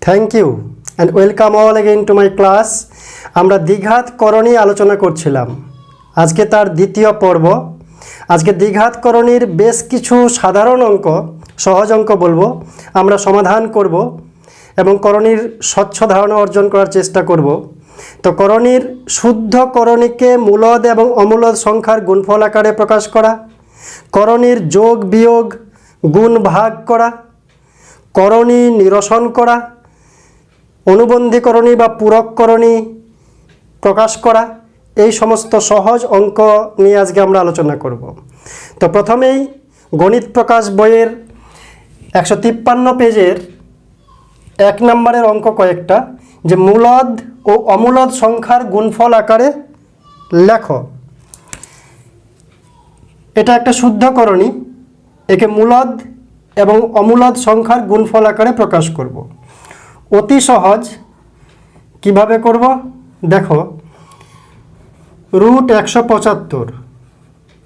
Thank you and welcome all again to my class. আমরা দ্বিঘাত করণী আলোচনা করছিলাম। আজকে তার দ্বিতীয় পর্ব। আজকে দ্বিঘাত করণীর বেশ কিছু সাধারণ অঙ্ক, সহজ অঙ্ক বলবো, আমরা সমাধান করব এবং করণীর স্বচ্ছ ধারণা অর্জন করার চেষ্টা করব। তো করণীর শুদ্ধ করণীকে মূলদ এবং অমূলদ সংখ্যার গুণফল আকারে প্রকাশ করা, করণীর যোগ বিয়োগ গুণ ভাগ করা, করণী নিরসন করা, অনুবন্ধী করণী বা পূরক করণী প্রকাশ করা, এই সমস্ত সহজ অঙ্ক নিয়ে আজকে আমরা আলোচনা করব। তো প্রথমেই গণিত প্রকাশ বইয়ের 153 পেজের 1 নম্বরের অঙ্ক কয়েকটা, যে মূলদ ও অমূলদ সংখ্যার গুণফল আকারে লেখো। এটা একটা শুদ্ধ করণী, একে মূলদ এবং অমূলদ সংখ্যার গুণফল আকারে প্রকাশ করব। অতি সহজ। কিভাবে করব দেখো, রুট 175,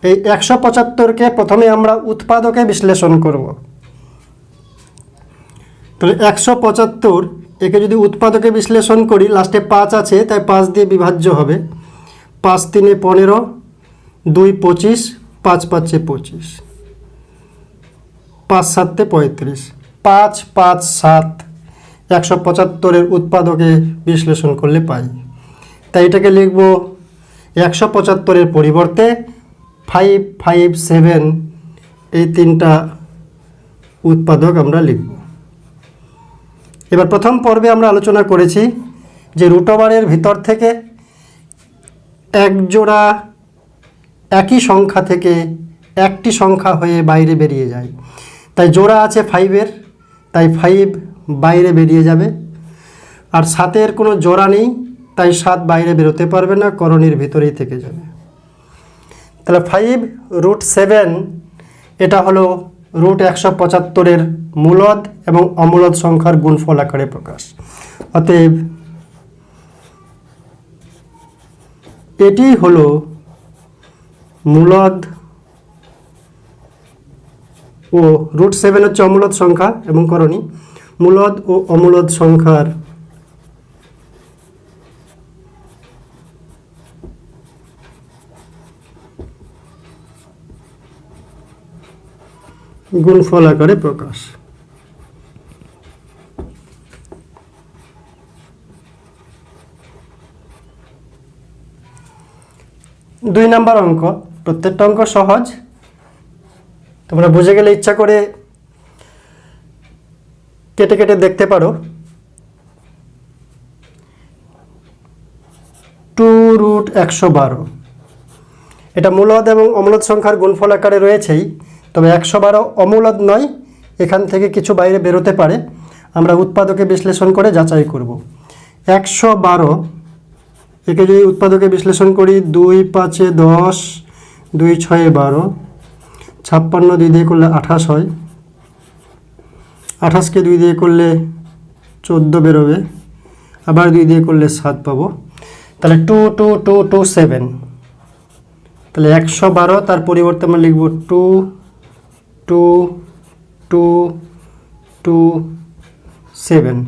এই 175কে প্রথমে আমরা উৎপাদকে বিশ্লেষণ করব। তাহলে 175 একে যদি উৎপাদকে বিশ্লেষণ করি, লাস্টে 5 আছে তাই 5 দিয়ে বিভাজ্য হবে। 5 3 15, 2 25, 5 5 25, 5 7 35, 5 5 7 175-এর উৎপাদকে বিশ্লেষণ করলে পাই। তাই এটাকে লিখব 175-এর পরিবর্তে 5 5 7, এই তিনটা উৎপাদক আমরা লিখব। এবার প্রথম পর্বে আমরা আলোচনা করেছি যে রুট ওভারের ভিতর থেকে এক জোড়া একই সংখ্যা থেকে একটি সংখ্যা হয়ে বাইরে বেরিয়ে যায়। তাই জোড়া আছে 5-এর, তাই 5 বাইরে বেরিয়ে যাবে। আর 7-এর কোনো জোড়া নেই, তাই 7 বাইরে বেরোতে পারবে না, করণীর ভিতরেই থেকে যাবে। তাহলে 5 রুট 7 এটা হলো রুট 175-এর মূলদ এবং অমূলদ সংখ্যার গুণফল আকারে প্রকাশ। অতএব এটি হলো মূলদ ও রুট 7 হচ্ছে অমূলদ সংখ্যা এবং করণী। মূলদ ও অমূলদ সংখ্যার গুণফল আকারে প্রকাশ। 2 নম্বর অঙ্ক। প্রত্যেকটা অঙ্ক সহজ, তোমরা বুঝে গেলে ইচ্ছা করে কেটে কেটে দেখতে পারো। 2 রুট 112, এটা মূলদ এবং অমূলদ সংখ্যার গুণফল আকারে রয়েছেই, তবে 112 অমূলদ নয়, এখান থেকে কিছু বাইরে বেরোতে পারে। আমরা উৎপাদকে বিশ্লেষণ করে যাচাই করব। 112 একে যদি উৎপাদকে বিশ্লেষণ করি, 2 5 10, 2 6 12, 56 2 দিয়ে করলে 28 হয়, 28কে 2 দিয়ে করলে 14 বেরোবে, আবার 2 দিয়ে করলে 7 পাবো। তাহলে 2 2 2 2 7, তাহলে 112 তার পরিবর্তে আমরা লিখব 2 2 2 2 7।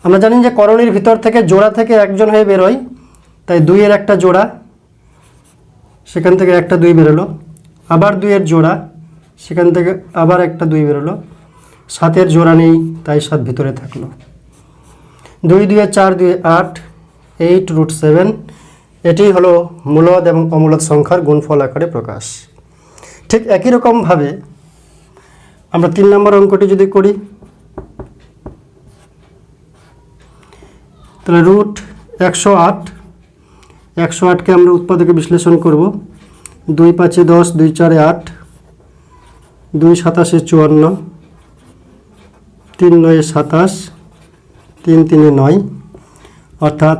আমরা জানি যে করণীর ভিতর থেকে জোড়া থেকে একজন হয়ে বেরোয়, তাই 2-এর একটা জোড়া, সেখান থেকে একটা 2 বেরোলো, আবার 2-এর জোড়া, সেখান থেকে আবার একটা 2 বেরোলো, 7-এর জোড়া নেই, তাই 7 ভিতরে থাকলো। 2 2 4 2 8, 8 রুট 7, এটি হলো মূলদ এবং অমূলদ সংখ্যার গুণফল আকারে প্রকাশ। ঠিক একই রকমভাবে আমরা 3 নম্বর অঙ্কটি যদি করি, তাহলে রুট 108, 108কে আমরা উৎপাদকে বিশ্লেষণ করব। 2 5 10, 2 4 8, 2 27 54, 3 9 27, 3 3 9, অর্থাৎ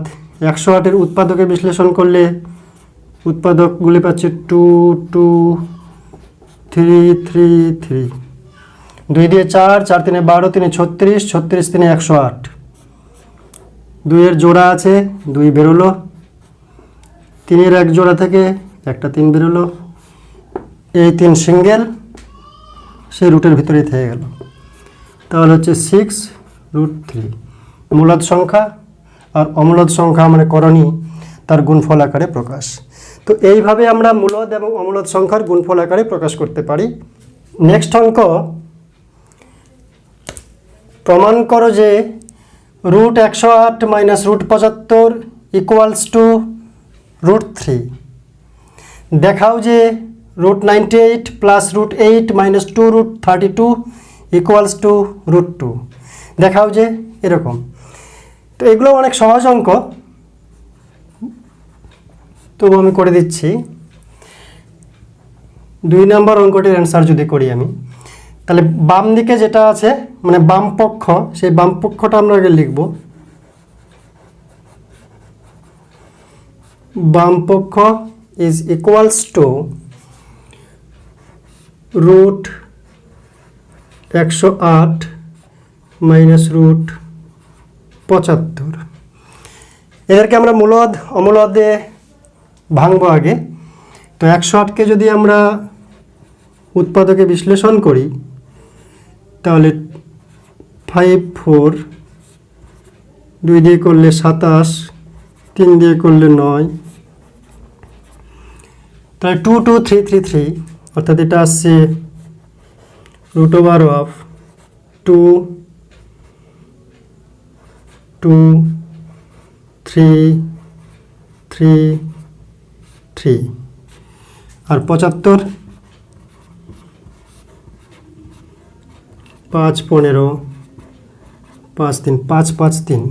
108-এর উৎপাদকে বিশ্লেষণ করলে উৎপাদকগুলি পাচ্ছে 2 2 3 3 3, 2 দিয়ে 4, 4 3 12, 3 36, 36 3 108, 2-এর জোড়া আছে, 2 বেরোলো, 3-এর এক জোড়া থেকে একটা 3 বেরোলো, এই 3 সিঙ্গেল, সেই রুটের ভিতরেই থেকে গেল। তাহলে হচ্ছে 6 √3। মূলদ সংখ্যা, আর অমূলদ সংখ্যা মানে করণী তার গুণফল আকারে প্রকাশ। তো এইভাবে আমরা মূলদ এবং অমূলদ সংখ্যার গুণফল আকারে প্রকাশ করতে পারি। নেক্সট অঙ্ক, প্রমাণ করো যে √108 মাইনাস √75 ইকুয়ালস টু √3। দেখাও যে √98 প্লাস √8 মাইনাস 2√32 ইকুয়ালস টু √2। দেখাও যে এরকম। তো এগুলো অনেক সহজ অঙ্ক, তবু আমি করে দিচ্ছি। 2 নম্বর অঙ্কটির অ্যান্সার যদি করি আমি, তাহলে বাম দিকে যেটা আছে মানে বাম পক্ষ, সেই বাম পক্ষটা আমরা আগে লিখব। বাম পক্ষ ইজ ইকুয়ালস টু √108 মাইনাস √75। এদেরকে আমরা মূলদ অমূলদে ভাঙবো আগে। তো 108কে যদি আমরা উৎপাদকে বিশ্লেষণ করি তাহলে 5 4, 2 দিয়ে করলে 27, 3 দিয়ে করলে 9, তাহলে 22333, অর্থাৎ এটা আসছে √2 2 3 3 3। আর 75 5 15 5 3 5 5 3।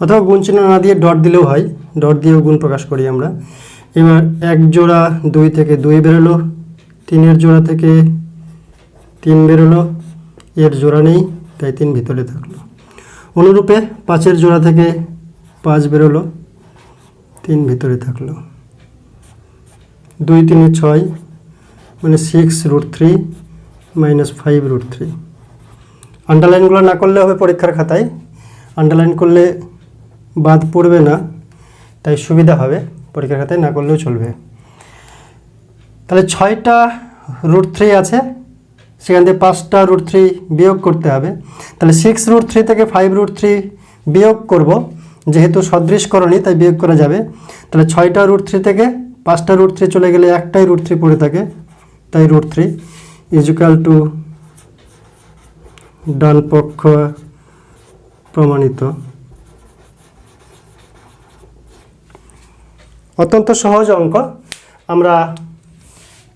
অথবা গুণ চিহ্ন না দিয়ে ডট দিলেও হয়, ডট দিয়েও গুণ প্রকাশ করি আমরা। এবার 1 জোড়া 2 থেকে 2 বেরোলো, 3-এর জোড়া থেকে 3 বেরোলো, এর জোড়া নেই তাই 3 ভিতরে থাকলো। অনুরূপে 5-এর জোড়া থেকে 5 বেরোলো, 3 ভিতরে থাকলো। 2 3 6 মানে 6√3 মাইনাস 5√3। আন্ডারলাইনগুলো না করলে হবে পরীক্ষার খাতায়, আন্ডারলাইন করলে বাদ পড়বে না, তাই সুবিধা হবে, পরীক্ষার খাতায় না করলেও চলবে। তাহলে 6টা √3 আছে, সেখান থেকে 5টা √3 বিয়োগ করতে হবে। তাহলে 6√3 থেকে 5√3 বিয়োগ করব, যেহেতু সদৃশকরণী তাই বিয়োগ করা যাবে। তাহলে 6টা √3 থেকে 5টা √3 চলে গেলে একটাই √3 পড়ে থাকে, তাই √3 ইজুকাল টু ডান পক্ষ প্রমাণিত। অত্যন্ত সহজ অঙ্ক। আমরা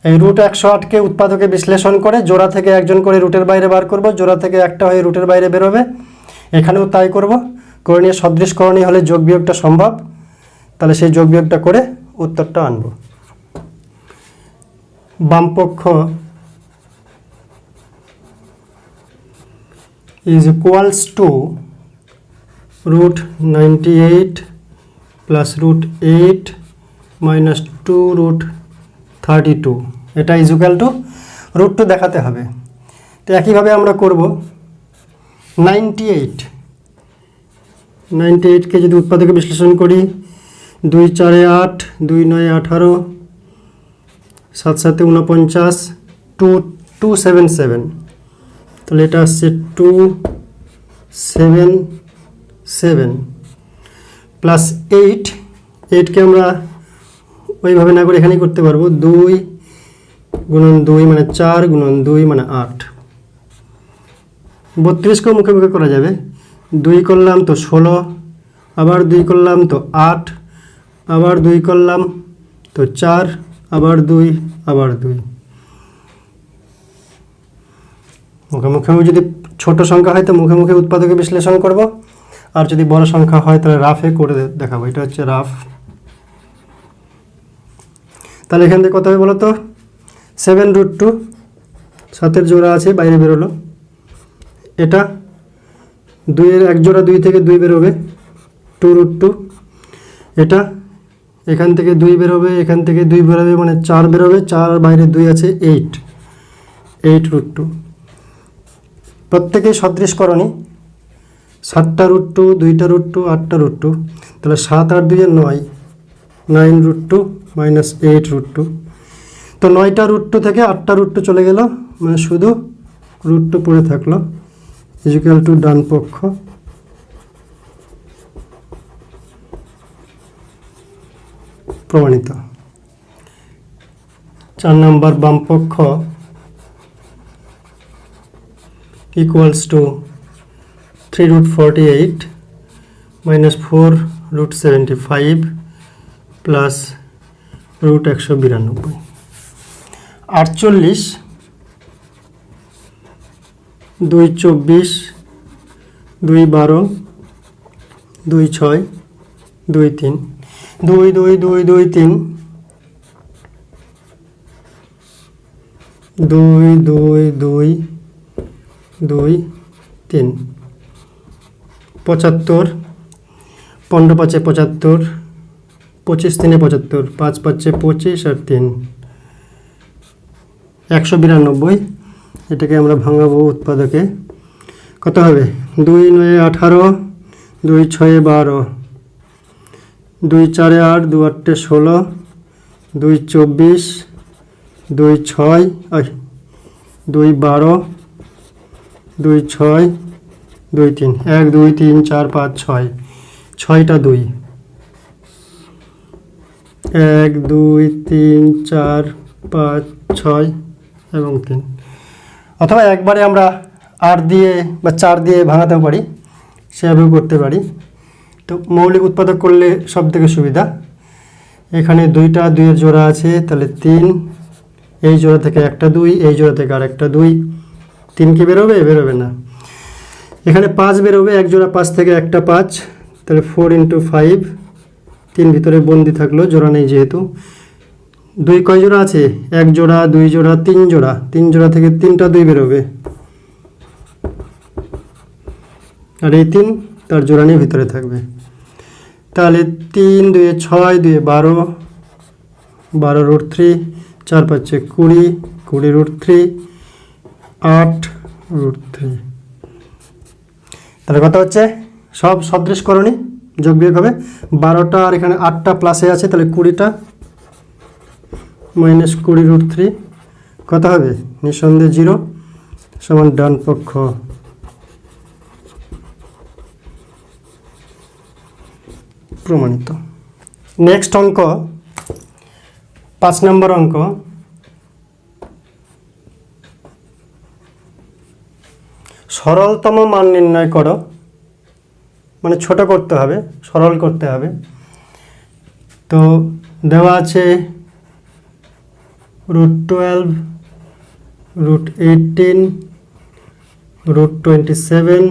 এই √108কে উৎপাদকে বিশ্লেষণ করে জোড়া থেকে একজন করে রুটের বাইরে বার করব, জোড়া থেকে একটা হয়ে রুটের বাইরে বেরোবে। এখানেও তাই করব। করণীয় সদৃশকরণী হলে যোগ বিয়োগটা সম্ভব, তাহলে সেই যোগ বিয়োগটা করে উত্তরটা আনব। বামপক্ষ is equals to √98 plus √8 minus 2√32। এটা ইজুকাল টু √2 দেখাতে হবে। তো একইভাবে আমরা করব 98কে যদি উৎপাদকে বিশ্লেষণ করি, 2 4 8, 2 9 18, 7 7 49, 277। তাহলে এটা আসছে 277 প্লাস 8কে আমরা ওইভাবে না করে এখানেই করতে পারবো। 2 গুণন 2 মানে 4 গুণন 2 মানে 8। 32কেও মুখে মুখে করা যাবে। 2 করলাম তো 16, আবার 2 করলাম তো 8, আবার 2 করলাম তো 4, আবার 2, আবার 2। মুখে মুখে যদি ছোট সংখ্যা হয় তো মুখে মুখে উৎপাদকে বিশ্লেষণ করব, আর যদি বড় সংখ্যা হয় তাহলে রাফে করে দেখাবো। এটা হচ্ছে রাফ। তাহলে এখান থেকে কত হবে বলো তো? 7√2, 7-এর জোড়া আছে বাইরে বেরোলো। এটা 2-এর এক জোড়া 2 থেকে 2 বেরোবে, 2√2। এটা এখান থেকে 2 বেরোবে, এখান থেকে 2 বেরোবে মানে 4 বেরোবে, 4 বাইরে 2 আছে 8√2। প্রত্যেকেই সদৃশকরণী। 7টা √2, 2টা √2, 8টা √2। তাহলে 7 আর 2 9, 9√2 মাইনাস 8√2। তো তো 9টা রুট টু থেকে 8টা রুট টু চলে গেল, মানে শুধু রুট টু পড়ে থাকলো, ইকুয়াল টু ডান পক্ষ প্রমাণিত। 4 নম্বর বাম পক্ষ equals to 3 root 48 minus 4 root 75 plus root 192। 48 2 24 2 12 2 6 2 3 2 2 2 2 3 2 2 2 2 3 75 15 5 75 25 3 75 5 5 25 আর 3 192। এটাকে আমরা ভাঙাবো উৎপাদকে, কত হবে 2 9 18 2 6 12 2 4 8 2 8 16 2 24 2 6 2 12 2 6 2 3 1 2 3 4 5 6 6টা 2 1 2 3 4 5 6 এবং 3, অথবা একবারে আমরা 8 দিয়ে বা 4 দিয়ে ভাঙাতেও পারি, সেভাবেও করতে পারি। তো মৌলিক উৎপাদক করলে সব থেকে সুবিধা। এখানে 2টা 2-এর জোড়া আছে, তাহলে 3, এই জোড়া থেকে একটা 2, এই জোড়া থেকে আর একটা 2, 3 কি বেরোবে? বেরোবে না। এখানে 5 বেরোবে, এক জোড়া 5 থেকে একটা 5, তাহলে 4 × 5, 3 ভিতরে বন্দি থাকলো, জোড়া নেই যেহেতু। 2 কয় জোড়া আছে? 1 জোড়া 2 জোড়া 3 জোড়া, 3 জোড়া থেকে 3টা 2 বেরোবে, আর এই 3 তার জোড়া নিয়ে ভিতরে থাকবে। তাহলে 3 2 6 2 12 12 root 3 4 5 20 20 root 3 8 root 3। তাহলে কথা হচ্ছে সব সদৃশকরণী যোগ বিয়োগ হবে। 12টা আর এখানে 8টা প্লাসে আছে, তাহলে 20টা মাইনাস 20 root 3 কত হবে? নিঃসন্দেহে 0 সমান ডান পক্ষ প্রমাণিত। নেক্সট অঙ্ক 5 নম্বর অঙ্ক। সরলতম মান নির্ণয় করো, মানে ছোট করতে হবে, সরল করতে হবে। তো দেওয়া আছে √12 √18 √27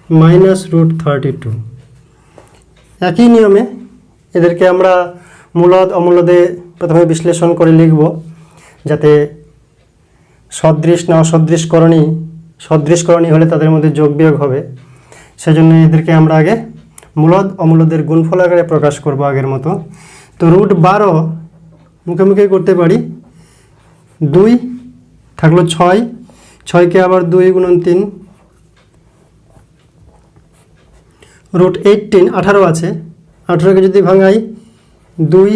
মাইনাস √32। একই নিয়মে এদেরকে আমরা মূলদ অমূলদে প্রথমে বিশ্লেষণ করে লিখব, যাতে সদৃশ না অসদৃশকরণী, সদৃশকরণী হলে তাদের মধ্যে যোগ বিয়োগ হবে। সেজন্য এদেরকে আমরা আগে মূলদ অমূলদের গুণফল আকারে প্রকাশ করব আগের মতো। তো √12 মুখে করতে পারি, 2 থাকলো 6, 6কে আবার 2 × 3, √18 18 আছে, 18কে যদি ভাঙাই 2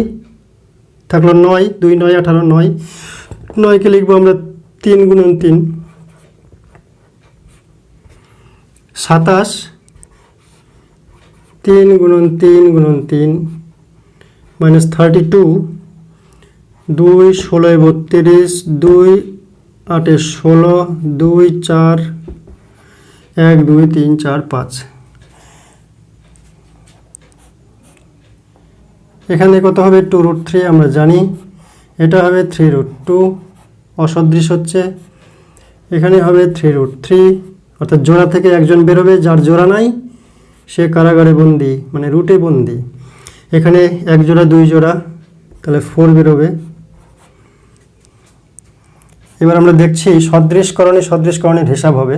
থাকলো 9, 2 9 18 9, 9কে লিখবো আমরা 3 × 3 27, 3 × 3 × 3 মাইনাস 32, 2 16 32, 2 8 16, 2 4 1 2 3 4 5। এখানে কত হবে? 2 √3 আমরা জানি, এটা হবে 3 √2, অসদৃশ হচ্ছে। এখানে হবে 3 √3, অর্থাৎ জোড়া থেকে একজন বেরোবে, যার জোড়া নাই সে কারাগারে বন্দি, মানে রুটে বন্দি। এখানে 1 জোড়া 2 জোড়া, তাহলে 4 বেরোবে। এবার আমরা দেখছি সদৃশকরণের হিসাব হবে।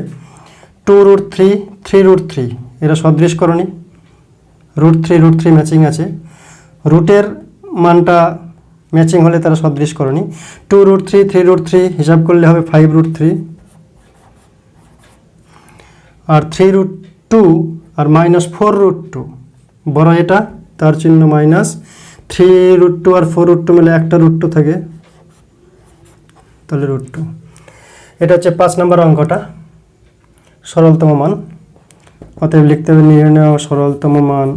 2 √3 3 √3 এরা সদৃশকরণী, √3 ম্যাচিং আছে, রুটের মানটা ম্যাচিং হলে তারা সদৃশকরণী। 2 √3 3 √3 হিসাব করলে হবে 5 √3, আর 3 √2 আর মাইনাস 4 √2, বড় এটা তার চিহ্ন মাইনাস। 3 √2 আর 4 √2 মিলে একটা √2 থাকে, তাহলে √2। এটা হচ্ছে 5 নম্বর অঙ্কটা, সরলতম মান। অতএব লিখতে হবে নির্ণয় সরলতম মান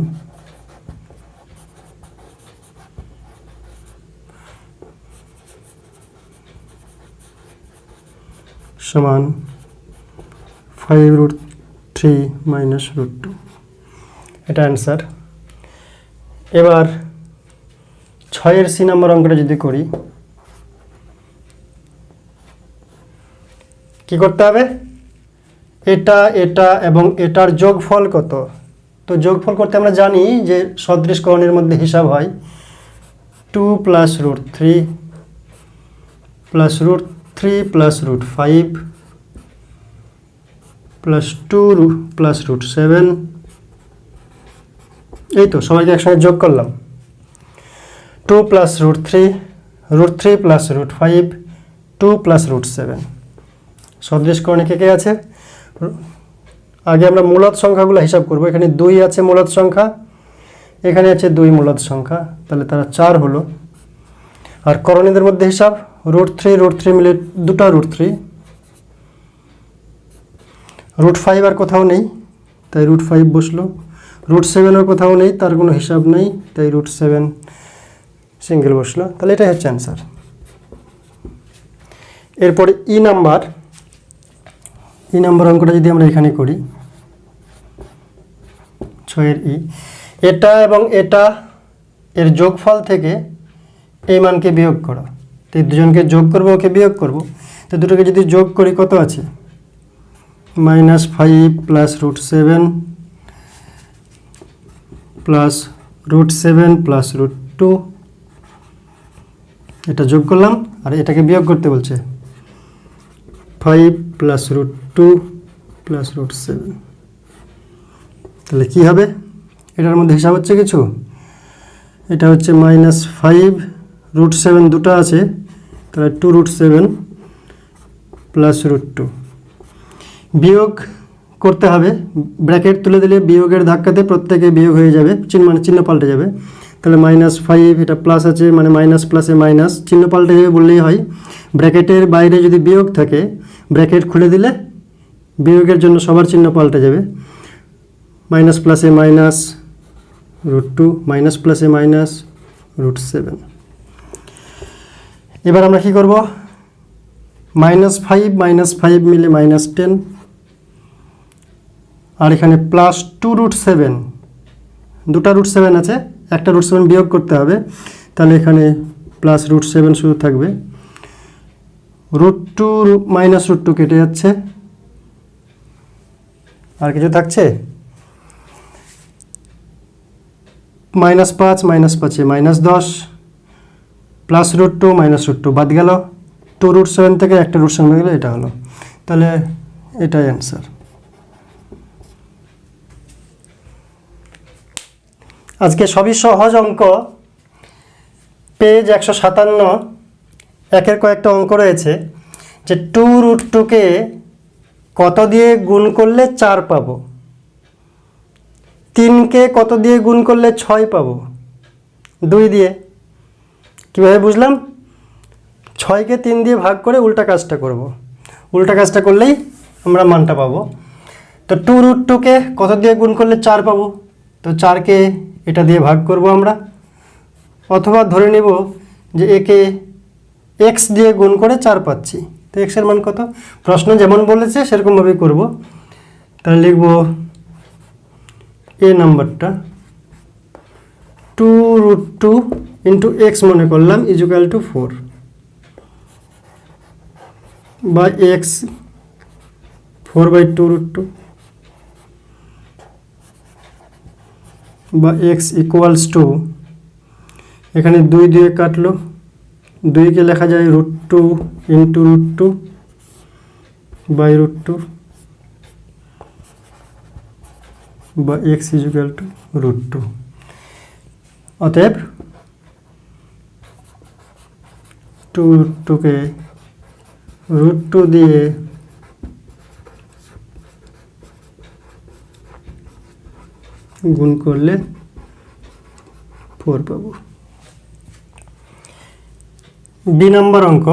সমান 5√3 মাইনাস √2। এটা অ্যান্সার। এবার 6-এর সি নম্বর অঙ্কটা যদি করি, কি করতে হবে? এটা এটা এবং এটার যোগফল কত? তো যোগফল করতে আমরা জানি যে সদৃশকরণের মধ্যে হিসাব হয় 2 + √3 + √3 + √5 + 2 + √7। এই তো সবাইকে একসঙ্গে যোগ করলাম। 2 + √3 √3 + √5 2 + √7। সদৃশকরণে কে কে আছে? আগে আমরা মূলদ সংখ্যাগুলো হিসাব করব। এখানে 2 আছে মূলদ সংখ্যা, এখানে আছে 2 মূলদ সংখ্যা, তাহলে তারা 4 হলো। আর করণীয়দের মধ্যে হিসাব √3 মিলে 2টা √3, √5 আর কোথাও নেই তাই √5 বসলো, √7 কোথাও নেই, তার কোনো হিসাব নেই তাই √7 সিঙ্গেল বসলো। তাহলে এটাই হচ্ছে অ্যান্সার। এরপরে ই নাম্বার অঙ্কটা যদি আমরা এখানে করি, 6-এর ই, এটা এবং এটা এর যোগফল থেকে এই মানকে বিয়োগ করো। তো এই দুজনকে যোগ করবো, ওকে বিয়োগ করব। তো দুটোকে যদি যোগ করি কত আছে? -5 + √7 + √7 + √2। এটা যোগ করলাম আর এটাকে বিয়োগ করতে বলছে, 5 + √2 + √7। তাহলে কি হবে? এটার মধ্যে হিসাব হচ্ছে কিছু? এটা হচ্ছে -5 √7 দুটো আছে, তাহলে 2 √7 + √2। বিয়োগ করতে হবে, ব্র্যাকেট তুলে দিলে বিয়োগের ধাক্কাতে প্রত্যেকে বিয়োগ হয়ে যাবে, চিহ্ন পাল্টে যাবে। তাহলে -5 এটা প্লাস আছে, মানে মাইনাস প্লাসে মাইনাস, চিহ্ন পাল্টে যাবে বললেই হয়। ব্র্যাকেটের বাইরে যদি বিয়োগ থাকে, ব্র্যাকেট খুলে দিলে বিয়োগের জন্য সবার চিহ্ন পাল্টে যাবে। মাইনাস প্লাসে মাইনাস √2, মাইনাস প্লাসে মাইনাস √7। এবার আমরা কি করব? -5 মিলে -10, আর এখানে +2 √7, দুটা √7 আছে, একটা √7 বিয়োগ করতে হবে, তাহলে এখানে +√7 শুধু থাকবে। √2 -√2 কেটে যাচ্ছে, আর কিছু থাকছে? -5 -5 -10 +√2 -√2 বাদ গেল, 2 √7 থেকে একটা √7 হয়ে গেলে এটা হলো। তাহলে এটাই অ্যান্সার। আজকে সবই সহজ অঙ্ক, পেজ 157, একের কয়েকটা অঙ্ক রয়েছে যে 2 √2কে কত দিয়ে গুণ করলে 4 পাবো, 3কে কত দিয়ে গুণ করলে 6 পাবো, 2 দিয়ে। কীভাবে বুঝলাম? 6কে 3 দিয়ে ভাগ করে উল্টা কাজটা করব, উল্টা কাজটা করলেই আমরা মানটা পাবো। তো 2 √2কে কত দিয়ে গুণ করলে 4 পাবো, তো 4কে এটা দিয়ে ভাগ করব আমরা, অথবা ধরে নেব যে একে x দিয়ে গুণ করে 4 পাচ্ছি। তো x এর মান কত? প্রশ্ন যেমন বলেছে সেরকমভাবেই করব। তাহলে লিখব এ নাম্বারটা 2 √2 ইন্টু x মনে করলাম = 4, বা x 4/2 √2, বা x = এখানে 2 দিয়ে কাটলো, 2কে লেখা যায় √2 ইন্টু √2 বাই √2, বা x = √2। অতএব 2 √2কে √2 দিয়ে গুণ করলে 4 পাবো। বি নাম্বার অঙ্ক,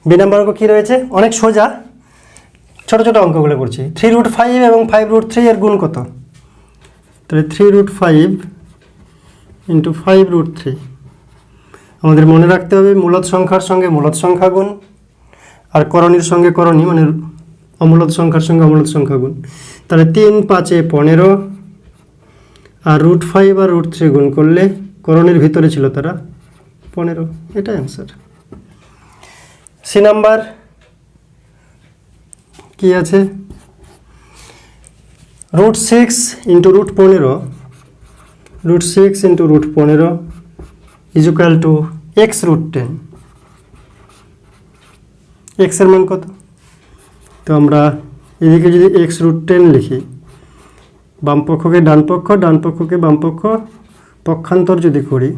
বি নাম্বার অঙ্ক কী রয়েছে? অনেক সোজা, ছোটো ছোটো অঙ্কগুলো করছি। 3√5 এবং 5√3 এর গুণ কত? তাহলে 3√5 ইন্টু 5√3। আমাদের মনে রাখতে হবে মূলদ সংখ্যার সঙ্গে মূলদ সংখ্যা গুণ, আর করণীর সঙ্গে করণী মানে অমূলদ সংখ্যার সঙ্গে অমূলদ সংখ্যা গুণ। তাহলে 3 5 15, আর √5 আর √3 গুণ করলে করণের ভিতরে ছিল তারা 15। এটা অ্যান্সার। সি নাম্বার কি আছে? √6 into √15, √6 into √15 is equal two x√10। X এর মান কত? তো আমরা এদিকে যদি x√10 লিখি, বাম পক্ষকে ডান পক্ষ, ডান পক্ষকে বাম পক্ষ পক্ষান্তর যদি করি,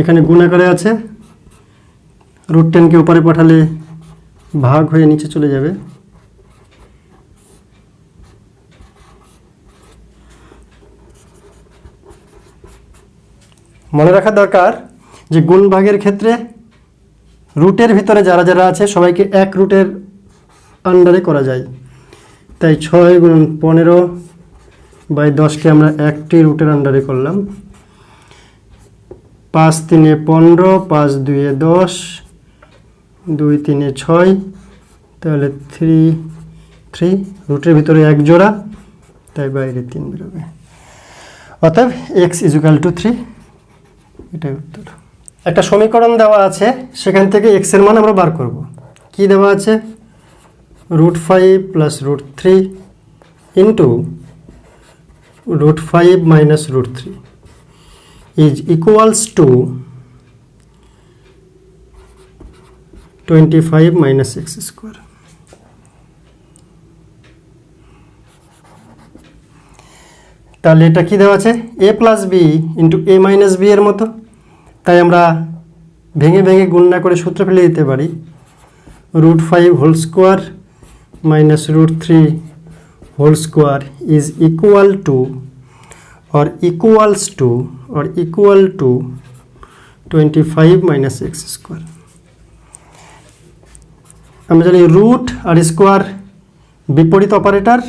এখানে গুণ আকারে আছে, √10কে উপরে পাঠালে ভাগ হয়ে নিচে চলে যাবে। মনে রাখা দরকার যে গুণ ভাগের ক্ষেত্রে রুটের ভিতরে যারা যারা আছে সবাইকে এক রুটের আন্ডারে করা যায়। তাই 6 গুণ 15/10কে আমরা একটি রুটের আন্ডারে করলাম। 5 3 15, 5 2 10, 2 3 6, তাহলে 3 রুটের ভিতরে এক জোড়া, তাই বাইরে 3 বেরোবে। অতএব x = 3। এটাই উত্তর। একটা সমীকরণ দেওয়া আছে, সেখান থেকে x এর মান আমরা বার করব। কি দেওয়া আছে? √5 + √3 into √5 - √3 is equals to 25 - x²। তাহলে এটা কি দেওয়া আছে? a + b into a - b এর মতো। তাই আমরা ভেঙে ভেঙে গুণ না করে সূত্র ফেলে দিতে পারি। √5 whole square minus √3 whole square is equal to or equal to 25 - x²। আমরা জানি রুট আর স্কোয়ার বিপরীত অপারেটর,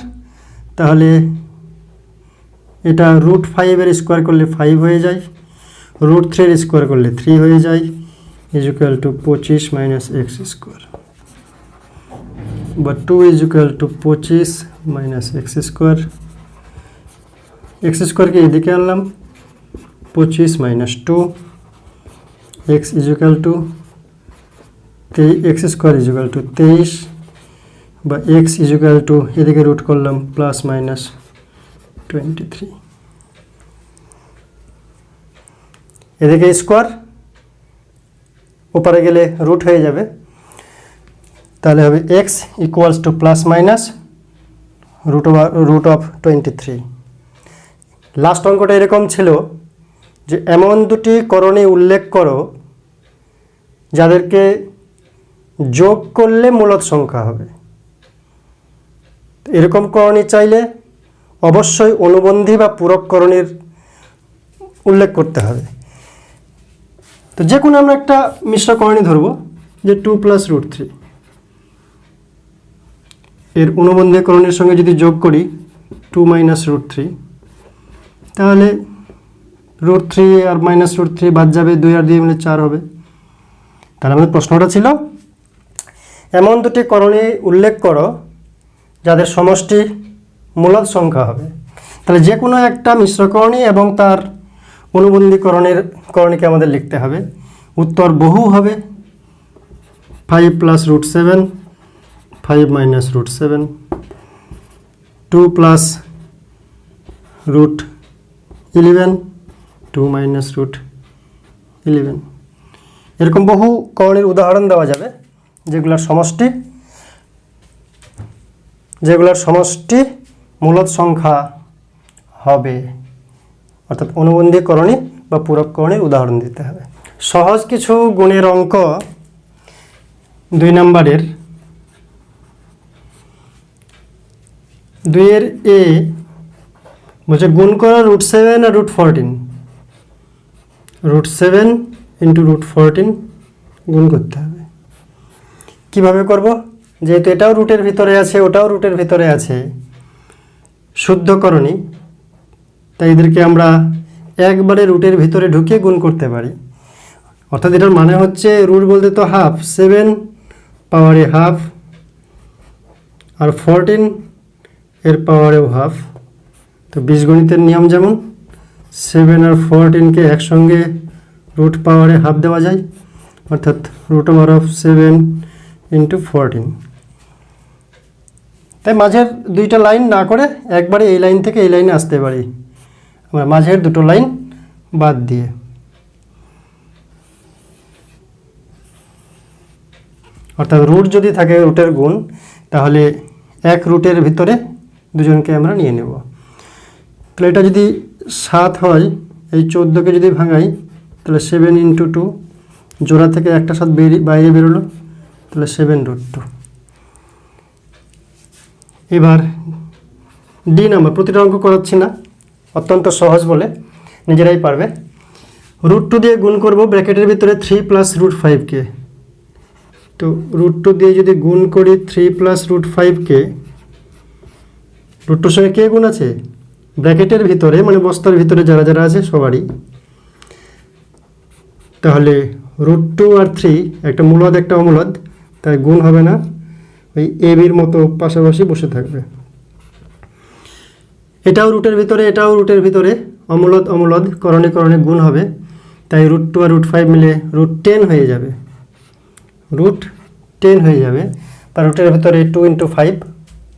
তাহলে এটা √5 এর স্কোয়ার করলে 5 হয়ে যায়, √3 এর স্কোয়ার করলে 3 হয়ে যায়, ইজ ইকুয়াল টু 25 - x²। বা 2 is equal two 25 - x²। x² এদিকে আনলাম, 25 - 2, x is equal two x² is equal two 23, বা x ইজ ইকুয়াল টু এদিকে রুট করলাম +-23। এদিকে স্কোয়ার, ওপারে গেলে রুট হয়ে যাবে, তাহলে হবে x ইকুয়ালস টু +-√23। লাস্ট অঙ্কটা এরকম ছিল যে এমন দুটি করণী উল্লেখ করো যাদেরকে যোগ করলে মূলদ সংখ্যা হবে। এরকম করণী চাইলে অবশ্যই অনুবন্ধী বা পূরক করণীর উল্লেখ করতে হবে। তো যে কোনো আমরা একটা মিশ্র করণী ধরবো, যে 2 + √3, এর অনুবন্ধী করণীর সঙ্গে যদি যোগ করি 2 - √3, তাহলে √3 আর -√3 বাদ যাবে, 2 আর 2 মিলে 4 হবে। তাহলে আমাদের প্রশ্নটা ছিল এমন দুটি করণী উল্লেখ করো যাদের সমষ্টি মূলদ সংখ্যা হবে। তাহলে যে কোনো একটা মিশ্রকরণী এবং তার অনুবন্ধী করণীকে আমাদের লিখতে হবে। উত্তর বহু হবে, 5 + √7, 5 - √7, 2 + √11, 2 - √11। এরকম বহু করণীর উদাহরণ দেওয়া যাবে যেগুলোর সমষ্টি মূলদ সংখ্যা হবে, অর্থাৎ অনুবন্ধী করণী বা পূরক করণীর উদাহরণ দিতে হবে। সহজ কিছু গুণের অঙ্ক 2 নম্বরের। 2 এর এ বলছে গুণ করো √7 আর √14। √7 ইন্টু √14 গুণ করতে হবে। কিভাবে করব? যেহেতু এটাও রুটের ভিতরে আছে, ওটাও রুটের ভিতরে আছে, শুদ্ধকরণী, তাই এদেরকে আমরা একবারে রুটের ভিতরে ঢুকিয়ে গুণ করতে পারি। অর্থাৎ এটার মানে হচ্ছে রুট বলতে তো হাফ, 7 পাওয়ারে হাফ আর 14 এর পাওয়ারেও হাফ। তো বীজগণিতের নিয়ম যেমন 7 আর 14কে একসঙ্গে রুট পাওয়ারে হাফ দেওয়া যায়, অর্থাৎ √7 ইন্টু 14। তাই মাঝের দুইটা লাইন না করে একবারে এই লাইন থেকে এই লাইনে আসতে পারি আমরা, মাঝের দুটো লাইন বাদ দিয়ে। অর্থাৎ রুট যদি থাকে রুটের গুণ, তাহলে এক রুটের ভিতরে দুজনকে আমরা নিয়ে নেব। তাহলে এটা যদি 7 হয়, এই 14কে যদি ভাঙাই, তাহলে 7 ইন্টু 2, জোড়া থেকে একটা 7 বাইরে বেরোলো, তাহলে 7√2। এবার ডি নাম্বার, প্রতিটা অঙ্ক করাচ্ছি না, অত্যন্ত সহজ বলে নিজেরাই পারবে। √2 দিয়ে গুণ করব ব্র্যাকেটের ভিতরে 3 প্লাস √5কে। তো √2 দিয়ে যদি গুণ করি 3 প্লাস √5কে, √2 সঙ্গে কে গুণ আছে? ব্র্যাকেটের ভিতরে, মানে বস্তার ভিতরে যারা যারা আছে সবারই। তাহলে √2 আর 3 একটা মূলদ একটা অমূলদ, তাই গুণ হবে না, ওই এবির মতো পাশাপাশি বসে থাকবে। এটাও রুটের ভিতরে, এটাও রুটের ভিতরে, অমূলদ অমূলদ করণে করণে গুণ হবে, তাই √2 আর √5 মিলে √10 হয়ে যাবে, √10 হয়ে যাবে। বা রুটের ভিতরে 2 ইন্টু 5,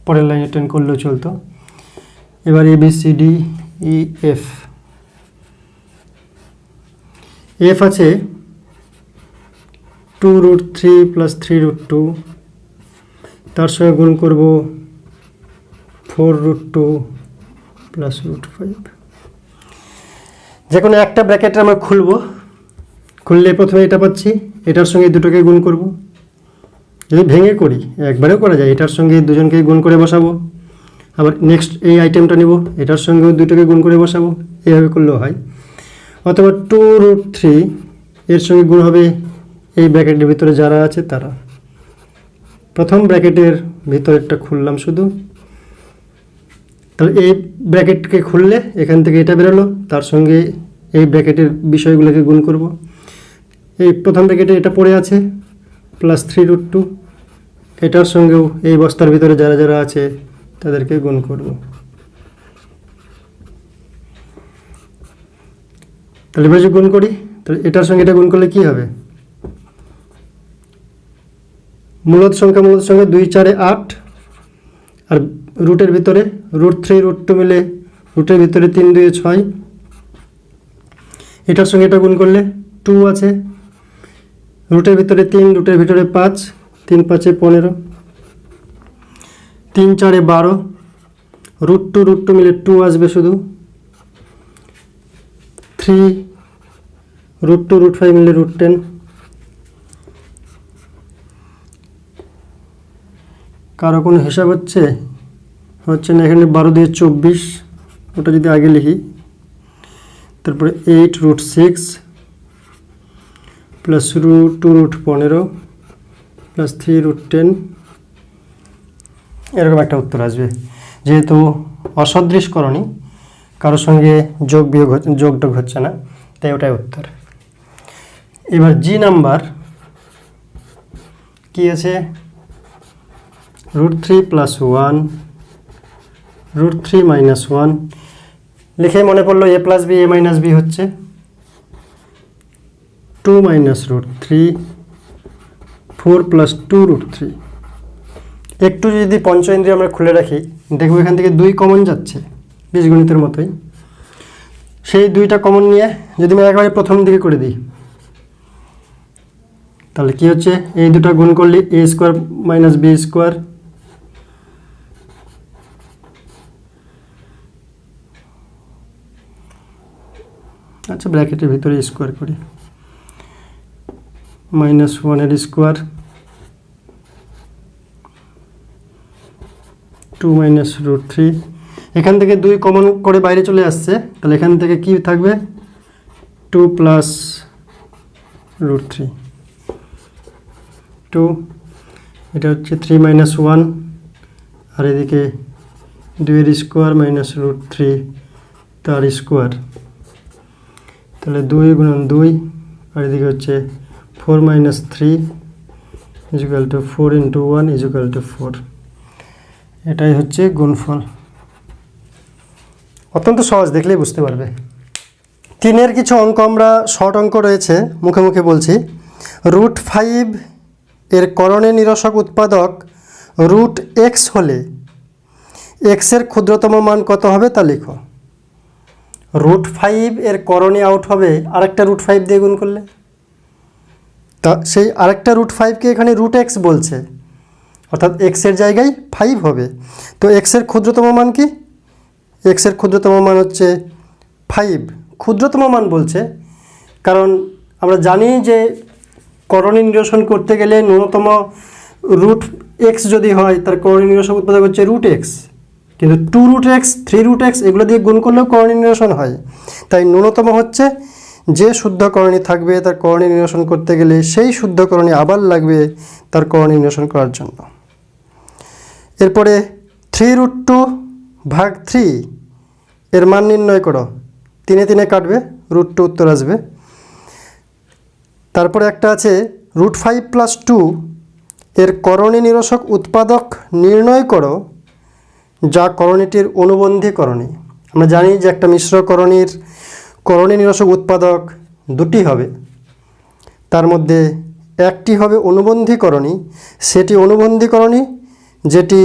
পরের লাইনে 10 করলেও চলতো। এবার ABCDEF, এফ আছে 2√3 প্লাস 3√2, তার সঙ্গে গুণ করব 4√2 প্লাস √5। যে কোনো একটা ব্র্যাকেটে আমরা খুললে প্রথমে এটা পাচ্ছি, এটার সঙ্গে দুটোকে গুণ করব। যদি ভেঙে করি, একবারেও করা যায়, এটার সঙ্গে দুজনকে গুণ করে বসাবো। আবার নেক্সট এই আইটেমটা নেব, এটার সঙ্গেও দুটোকে গুণ করে বসাবো, এইভাবে করলেও হয়। অথবা 2√3 এর সঙ্গে গুণ হবে এই ব্র্যাকেটের ভিতরে যারা আছে তারা। প্রথম ব্র্যাকেটের ভিতরেরটা খুললাম শুধু, তাহলে এই ব্র্যাকেটকে খুললে এখান থেকে এটা বেরোলো, তার সঙ্গে এই ব্র্যাকেটের বিষয়গুলোকে গুণ করব। এই প্রথম ব্র্যাকেটে এটা পড়ে আছে প্লাস 3√2, এটার সঙ্গেও এই বস্তার ভিতরে যারা যারা আছে তাদেরকে গুণ করব। তাহলে এবার যদি গুণ করি, তাহলে এটার সঙ্গে এটা গুণ করলে কি হবে? মূলদ সংখ্যা 2 4 8, আর রুটের ভিতরে √3 √2 মিলে রুটের ভিতরে 3 2 6, এটার সঙ্গে এটা গুণ করলে 2 আছে, রুটের ভিতরে 3, রুটের ভিতরে 5, 3 5 15, 3 4 12, √2 মিলে 2 আসবে শুধু, 3 √2 √5 মিলে √10। কারো কোনো হিসাব হচ্ছে না? এখানে 12 দিয়ে 24, ওটা যদি আগে লিখি, তারপরে 8 √6 প্লাস √2 √15 প্লাস 3 √10, এরকম একটা উত্তর আসবে। যেহেতু অসদৃশকরণী, কারোর সঙ্গে যোগ হচ্ছে না, তাই ওটাই উত্তর। এবার জি নাম্বার কি আছে? √3 প্লাস 1, √3 মাইনাস 1, লিখে মনে পড়লো a plus B, a minus B হচ্ছে 2 মাইনাস √3, 4 প্লাস 2 √3। একটু যদি পঞ্চেন্দ্রিয় আমরা খুলে রাখি, দেখবো এখান থেকে 2 কমন যাচ্ছে, বীজগণিতের মতোই। সেই 2টা কমন নিয়ে যদি আমি একবারে প্রথম দিকে করে দিই, তাহলে কি হচ্ছে? এই দুটো গুণ করলে a² মাইনাস b², আচ্ছা ব্র্যাকেটের ভিতরে স্কোয়ার করি, -1 এর স্কোয়ার, 2 মাইনাস √3। এখান থেকে 2 কমন করে বাইরে চলে আসছে, তাহলে এখান থেকে কি থাকবে? 2 প্লাস রুট 3 2, এটা হচ্ছে 3 মাইনাস 1, আর এদিকে 2 স্কোয়ার মাইনাস রুট 3 তার স্কোয়ার, তাহলে 2 গুণন 2, আর এদিকে হচ্ছে 4 minus 3 equal to 4 into 1 equal to 4। এটাই হচ্ছে গুণফল। অত্যন্ত সহজ, দেখলেই বুঝতে পারবে। 3-এর কিছু অঙ্ক আমরা শর্ট অঙ্ক রয়েছে, মুখে মুখে বলছি। রুট 5 এর করণে নিরসক উৎপাদক রুট এক্স হলে এক্সের ক্ষুদ্রতম মান কত হবে তা লিখো। রুট 5 এর করণে আউট হবে আরেকটা রুট 5 দিয়ে গুণ করলে, তা সেই আরেকটা রুট 5কে এখানে রুট এক্স বলছে, অর্থাৎ এক্সের জায়গায় 5 হবে। তো এক্সের ক্ষুদ্রতম মান কি? এক্সের ক্ষুদ্রতম মান হচ্ছে 5। ক্ষুদ্রতম মান বলছে কারণ আমরা জানি যে করণী নিরসন করতে গেলে ন্যূনতম রুট এক্স যদি হয় তার করণী নিরসক উৎপাদক হচ্ছে রুট এক্স, কিন্তু 2 রুট এক্স 3 রুট এক্স এগুলো দিয়ে গুণ করলেও করণী নিরসন হয়। তাই ন্যূনতম হচ্ছে যে শুদ্ধ করণী থাকবে তার করণী নিরসন করতে গেলে সেই শুদ্ধ করণী আবার লাগবে তার করণী নিরসন করার জন্য। এরপরে 3 রুট 2 ভাগ 3 এর মান নির্ণয় করো। 3 কাটবে, রুট 2 উত্তর আসবে। তারপরে একটা আছে রুট 5 প্লাস 2 এর করণী নিরসক উৎপাদক নির্ণয় করো যা করণীটির অনুবন্ধী করণী। আমরা জানি যে একটা মিশ্র করণীর করণী নিরসক উৎপাদক দুটি হবে, তার মধ্যে একটি হবে অনুবন্ধী করণী, সেটি অনুবন্ধী করণী যেটি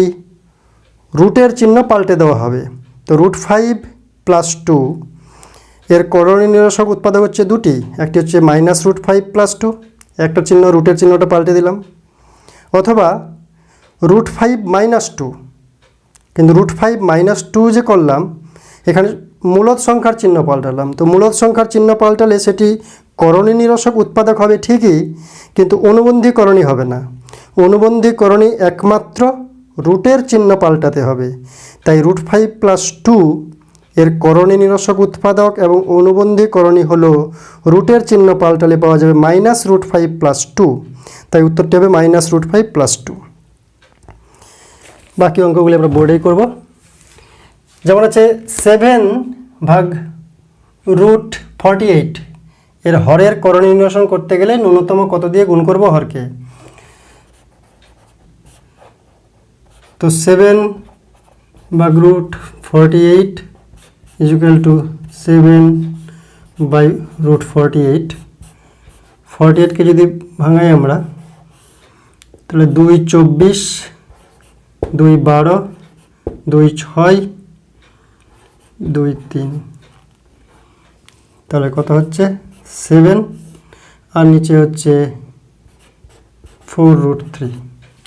রুটের চিহ্ন পাল্টে দেওয়া হবে। তো রুট 5 প্লাস 2 এর করণী নিরসক উৎপাদক হচ্ছে দুটি, একটি হচ্ছে মাইনাস রুট 5 প্লাস 2, একটা চিহ্ন রুটের চিহ্নটা পাল্টে দিলাম, অথবা রুট 5 মাইনাস 2। কিন্তু রুট 5 মাইনাস 2 যে করলাম এখানে মূলদ সংখ্যার চিহ্ন পাল্টালাম, তো মূলদ সংখ্যার চিহ্ন পাল্টালে সেটি করণী নিরসক উৎপাদক হবে ঠিকই, কিন্তু অনুবন্ধী করণী হবে না। অনুবন্ধী করণী একমাত্র রুটের চিহ্ন পাল্টাতে হবে। তাই রুট 5 প্লাস 2 এর করণী নিরসক উৎপাদক এবং অনুবন্ধী করণী হলো রুটের চিহ্ন পাল্টালে পাওয়া যাবে মাইনাস রুট 5 প্লাস 2। তাই উত্তরটি হবে মাইনাস রুট 5 প্লাস 2। বাকি অঙ্কগুলি আমরা বোর্ডেই করব। যেমন আছে 7 ভাগ রুট 48 এর হরের করণী নিরসন করতে গেলে ন্যূনতম কত দিয়ে গুণ করব হরকে। তো 7 ভাগ root 48 equal to 7 by root 48। 48কে যদি ভাঙাই আমরা তাহলে 2 24, 2 12, 2 6, 2 3, তাহলে কত হচ্ছে 7, আর নিচে হচ্ছে 4 রুট 3।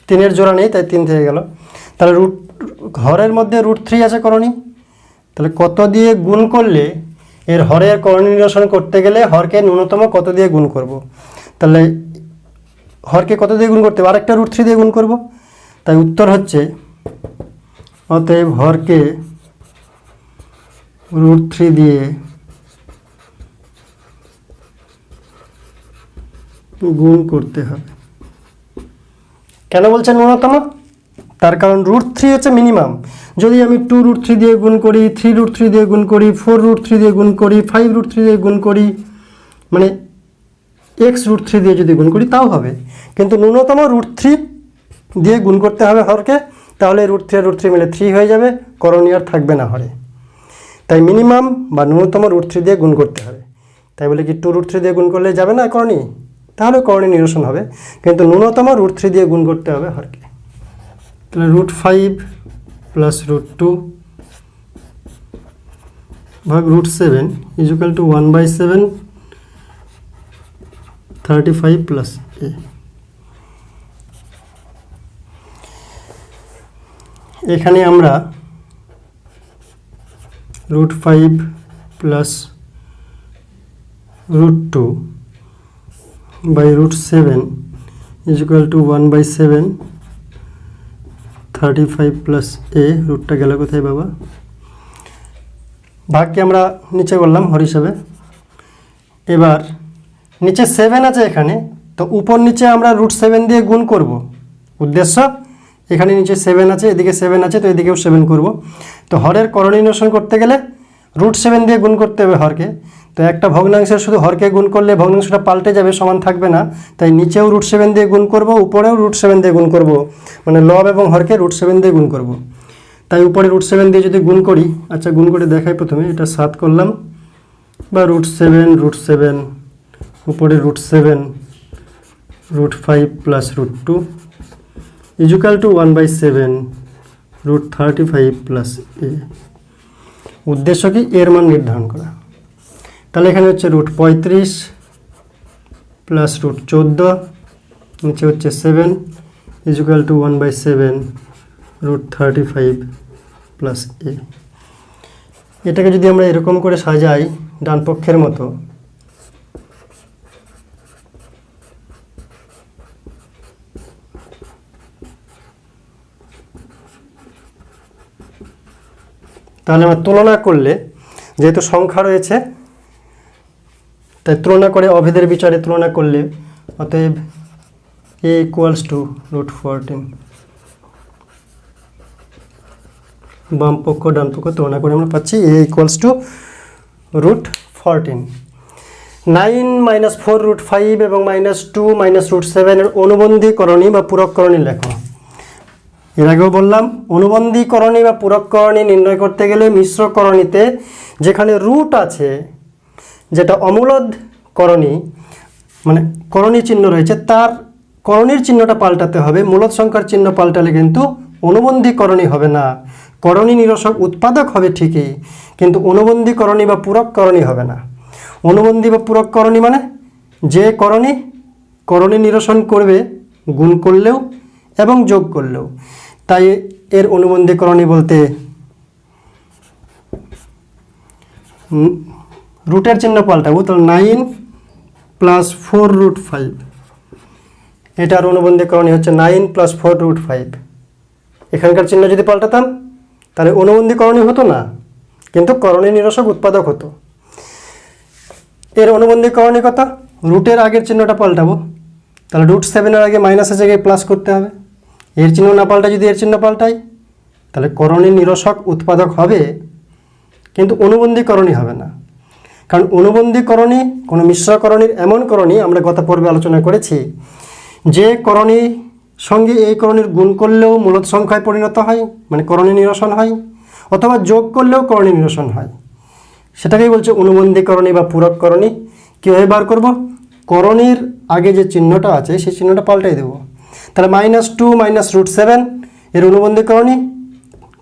3-এর জোড়া নেই তাই 3 থেকে গেল। তাহলে রুট হরের মধ্যে রুট 3 আছে করণী, তাহলে কত দিয়ে গুণ করলে এর হরের করণী নিরসন করতে গেলে হরকে ন্যূনতম কত দিয়ে গুণ করব। তাহলে হরকে কত দিয়ে গুণ করতে হবে, আরেকটা রুট 3 দিয়ে গুণ করব। তাই উত্তর হচ্ছে অতএব হরকে রুট 3 দিয়ে গুণ করতে হবে। কেন বলছেন ন্যূনতম? তার কারণ রুট 3 হচ্ছে মিনিমাম। যদি আমি 2 রুট 3 দিয়ে গুণ করি, 3 রুট 3 দিয়ে গুণ করি, 4 রুট 3 দিয়ে গুণ করি, 5 রুট 3 দিয়ে গুণ করি, মানে এক্স রুট 3 দিয়ে যদি গুণ করি তাও হবে, কিন্তু ন্যূনতম রুট 3 দিয়ে গুণ করতে হবে হরকে, তাহলে রুট 3 আর রুট 3 মিলে 3 হয়ে যাবে, করণী আর থাকবে না হরে। তাই মিনিমাম বা ন্যূনতম রুট 3 দিয়ে গুণ করতে হবে। তাই বলে কি 2 রুট 3 দিয়ে গুণ করলে যাবে না করণী? তাহলে করণী নিরসন হবে, কিন্তু ন্যূনতম রুট 3 দিয়ে গুণ করতে হবে হরকে। তাহলে রুট 5 প্লাস রুট 2 ভাগ root 7 equal to 1/7 35 plus a। এখানে আমরা root 5 plus root 2 by root 7 equal to 1/7 35 plus a, রুটটা গেল কোথায় বাবা? ভাগকে আমরা নিচে করলাম হর হিসাবে। এবার নিচে 7 আছে এখানে, তো উপর নিচে আমরা √7 দিয়ে গুণ করব। উদ্দেশ্য, এখানে নিচে 7 আছে, এদিকে 7 আছে, তো এদিকেও 7 করব। তো হরের করণীয় নিরসন করতে গেলে √7 দিয়ে গুণ করতে হবে হরকে। তো একটা ভগ্নাংশের শুধু হরকে গুণ করলে ভগ্নাংশটা পাল্টে যাবে, সমান থাকবে না। তাই নিচেও √7 দিয়ে গুণ করব, উপরেও √7 দিয়ে গুণ করব, মানে লব এবং হরকে √7 দিয়ে গুণ করব। তাই উপরে √7 দিয়ে যদি গুণ করি, আচ্ছা গুণ করে দেখাই। প্রথমে এটা 7 করলাম, বা √7 উপরে √7 √5 plus √2 equal to 1/7 √35 plus a। উদ্দেশ্য কি? এর মান নির্ধারণ করা। তাহলে এখানে হচ্ছে √35 প্লাস √14, নিচে হচ্ছে 7 ইজুকাল টু 1/7 √35 প্লাস a। এটাকে যদি আমরা এরকম করে সাজাই ডান পক্ষের মতো, তাহলে আমরা তুলনা করলে, যেহেতু সংখ্যা রয়েছে তাই তুলনা করে অভেদের বিচারে তুলনা করলে, অতএব a ইকুয়ালস টু √14। বাম পক্ষ ডান পক্ষ তুলনা করে আমরা পাচ্ছি a ইকুয়ালস টু √14। 9 - 4 √5 এবং -2 -√7 এর অনুবন্ধী করণী বা পূরক করণী লেখো। এর আগেও বললাম, অনুবন্ধী করণী বা পূরক করণী নির্ণয় করতে গেলে মিশ্র করণীতে যেখানে রুট আছে, যেটা অমূলদ করণী, মানে করণী চিহ্ন রয়েছে, তার করণীর চিহ্নটা পাল্টাতে হবে। মূলদ সংখ্যার চিহ্ন পাল্টালে কিন্তু অনুবন্ধী করণী হবে না। করণী নিরসক উৎপাদক হবে ঠিকই, কিন্তু অনুবন্ধী করণী বা পূরক করণী হবে না। অনুবন্ধী বা পূরক করণী মানে যে করণী নিরসন করবে গুণ করলেও এবং যোগ করলেও। তাই এর অনুবন্ধী করণী বলতে রুটের চিহ্ন পাল্টাবো। তাহলে 9 + 4 √5, এটার অনুবন্ধী করণী হচ্ছে 9 + 4 √5। এখানকার চিহ্ন যদি পাল্টাতাম তাহলে অনুবন্ধী করণী হতো না, কিন্তু করণী নিরসক উৎপাদক হতো। এর অনুবন্ধী করণী কত? রুটের আগের চিহ্নটা পাল্টাবো, তাহলে √7 এর আগে মাইনাসের জায়গায় প্লাস করতে হবে। এর চিহ্ন না পাল্টায় যদি এর চিহ্ন পাল্টাই, তাহলে করণী নিরসক উৎপাদক হবে, কিন্তু অনুবন্ধী করণী হবে না। কারণ অনুবন্ধী করণী কোনো মিশ্র করণীর এমন করণী, আমরা গত পর্বে আলোচনা করেছি, যে করণী সঙ্গে এই করণীর গুণ করলেও মূলদ সংখ্যায় পরিণত হয়, মানে করণী নিরসন হয়, অথবা যোগ করলেও করণী নিরসন হয়। সেটাকেই বলছে অনুবন্ধী করণী বা পূরক করণী। কীভাবে বার করব? করণীর আগে যে চিহ্নটা আছে সেই চিহ্নটা পাল্টাই দেব। তাহলে -2 -√7 এর অনুবন্ধী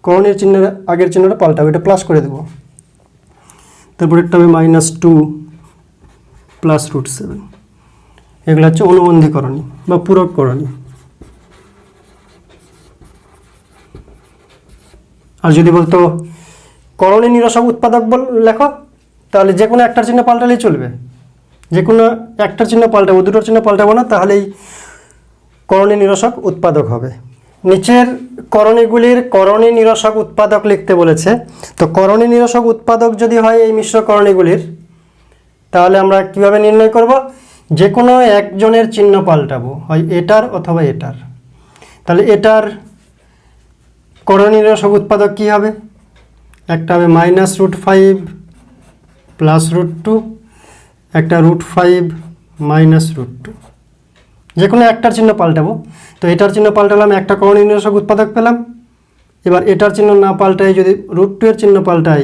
করণীর চিহ্নের আগের চিহ্নটা পাল্টাবো, এটা প্লাস করে দেব। তারপর একটা হবে -2 + √7। এগুলো হচ্ছে অনুবন্ধী করণী বা পূরক করণী। আর যদি বলতো করণী নিরসক উৎপাদক লেখো, তাহলে যে কোনো একটার চিহ্ন পাল্টালেই চলবে। যে কোনো একটার চিহ্ন পাল্টাবো, দুটোর চিহ্ন পাল্টাবো না, তাহলেই করণী নিরসক উৎপাদক হবে। নিচের করণীগুলির করণী নিরসক উৎপাদক লিখতে বলেছে। তো করণী নিরসক উৎপাদক যদি হয় এই মিশ্র করণীগুলির, তাহলে আমরা কিভাবে নির্ণয় করব? যে কোনো একজনের চিহ্ন পাল্টাবো, হয় এটার অথবা এটার। তাহলে এটার করণী নিরসক উৎপাদক কী হবে? একটা হবে -√5 + √2, একটা √5 -√2। যে কোনো একটার চিহ্ন পাল্টাবো। তো এটার চিহ্ন পাল্টালাম, একটা করণী নিরসক উৎপাদক পেলাম। এবার এটার চিহ্ন না পাল্টাই যদি √2 এর চিহ্ন পাল্টাই,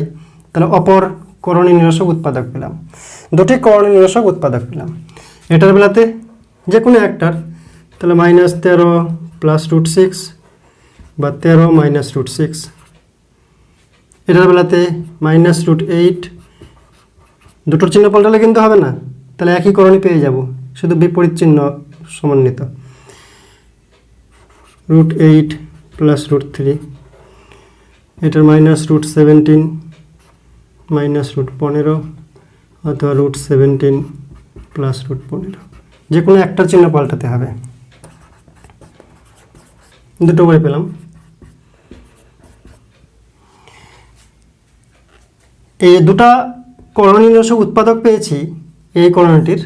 তাহলে অপর করণী নিরসক উৎপাদক পেলাম। দুটি করণী নিরসক উৎপাদক পেলাম। এটার বেলাতে যে কোনো একটার, তাহলে -13 + √6 বা 13 -√6। এটার বেলাতে -√8। দুটোর চিহ্ন পাল্টালে কিন্তু হবে না, তাহলে একই করণী পেয়ে যাব, শুধু বিপরীত চিহ্ন সমন্বিত। √8 + √3। এটার -√17 -√15 অথবা √17 + √15। যে কোনো একটার চিহ্ন পাল্টাতে হবে। দুটো করে পেলাম। এই দুটা করণী নিরসক উৎপাদক পেয়েছি, এই করণীটির,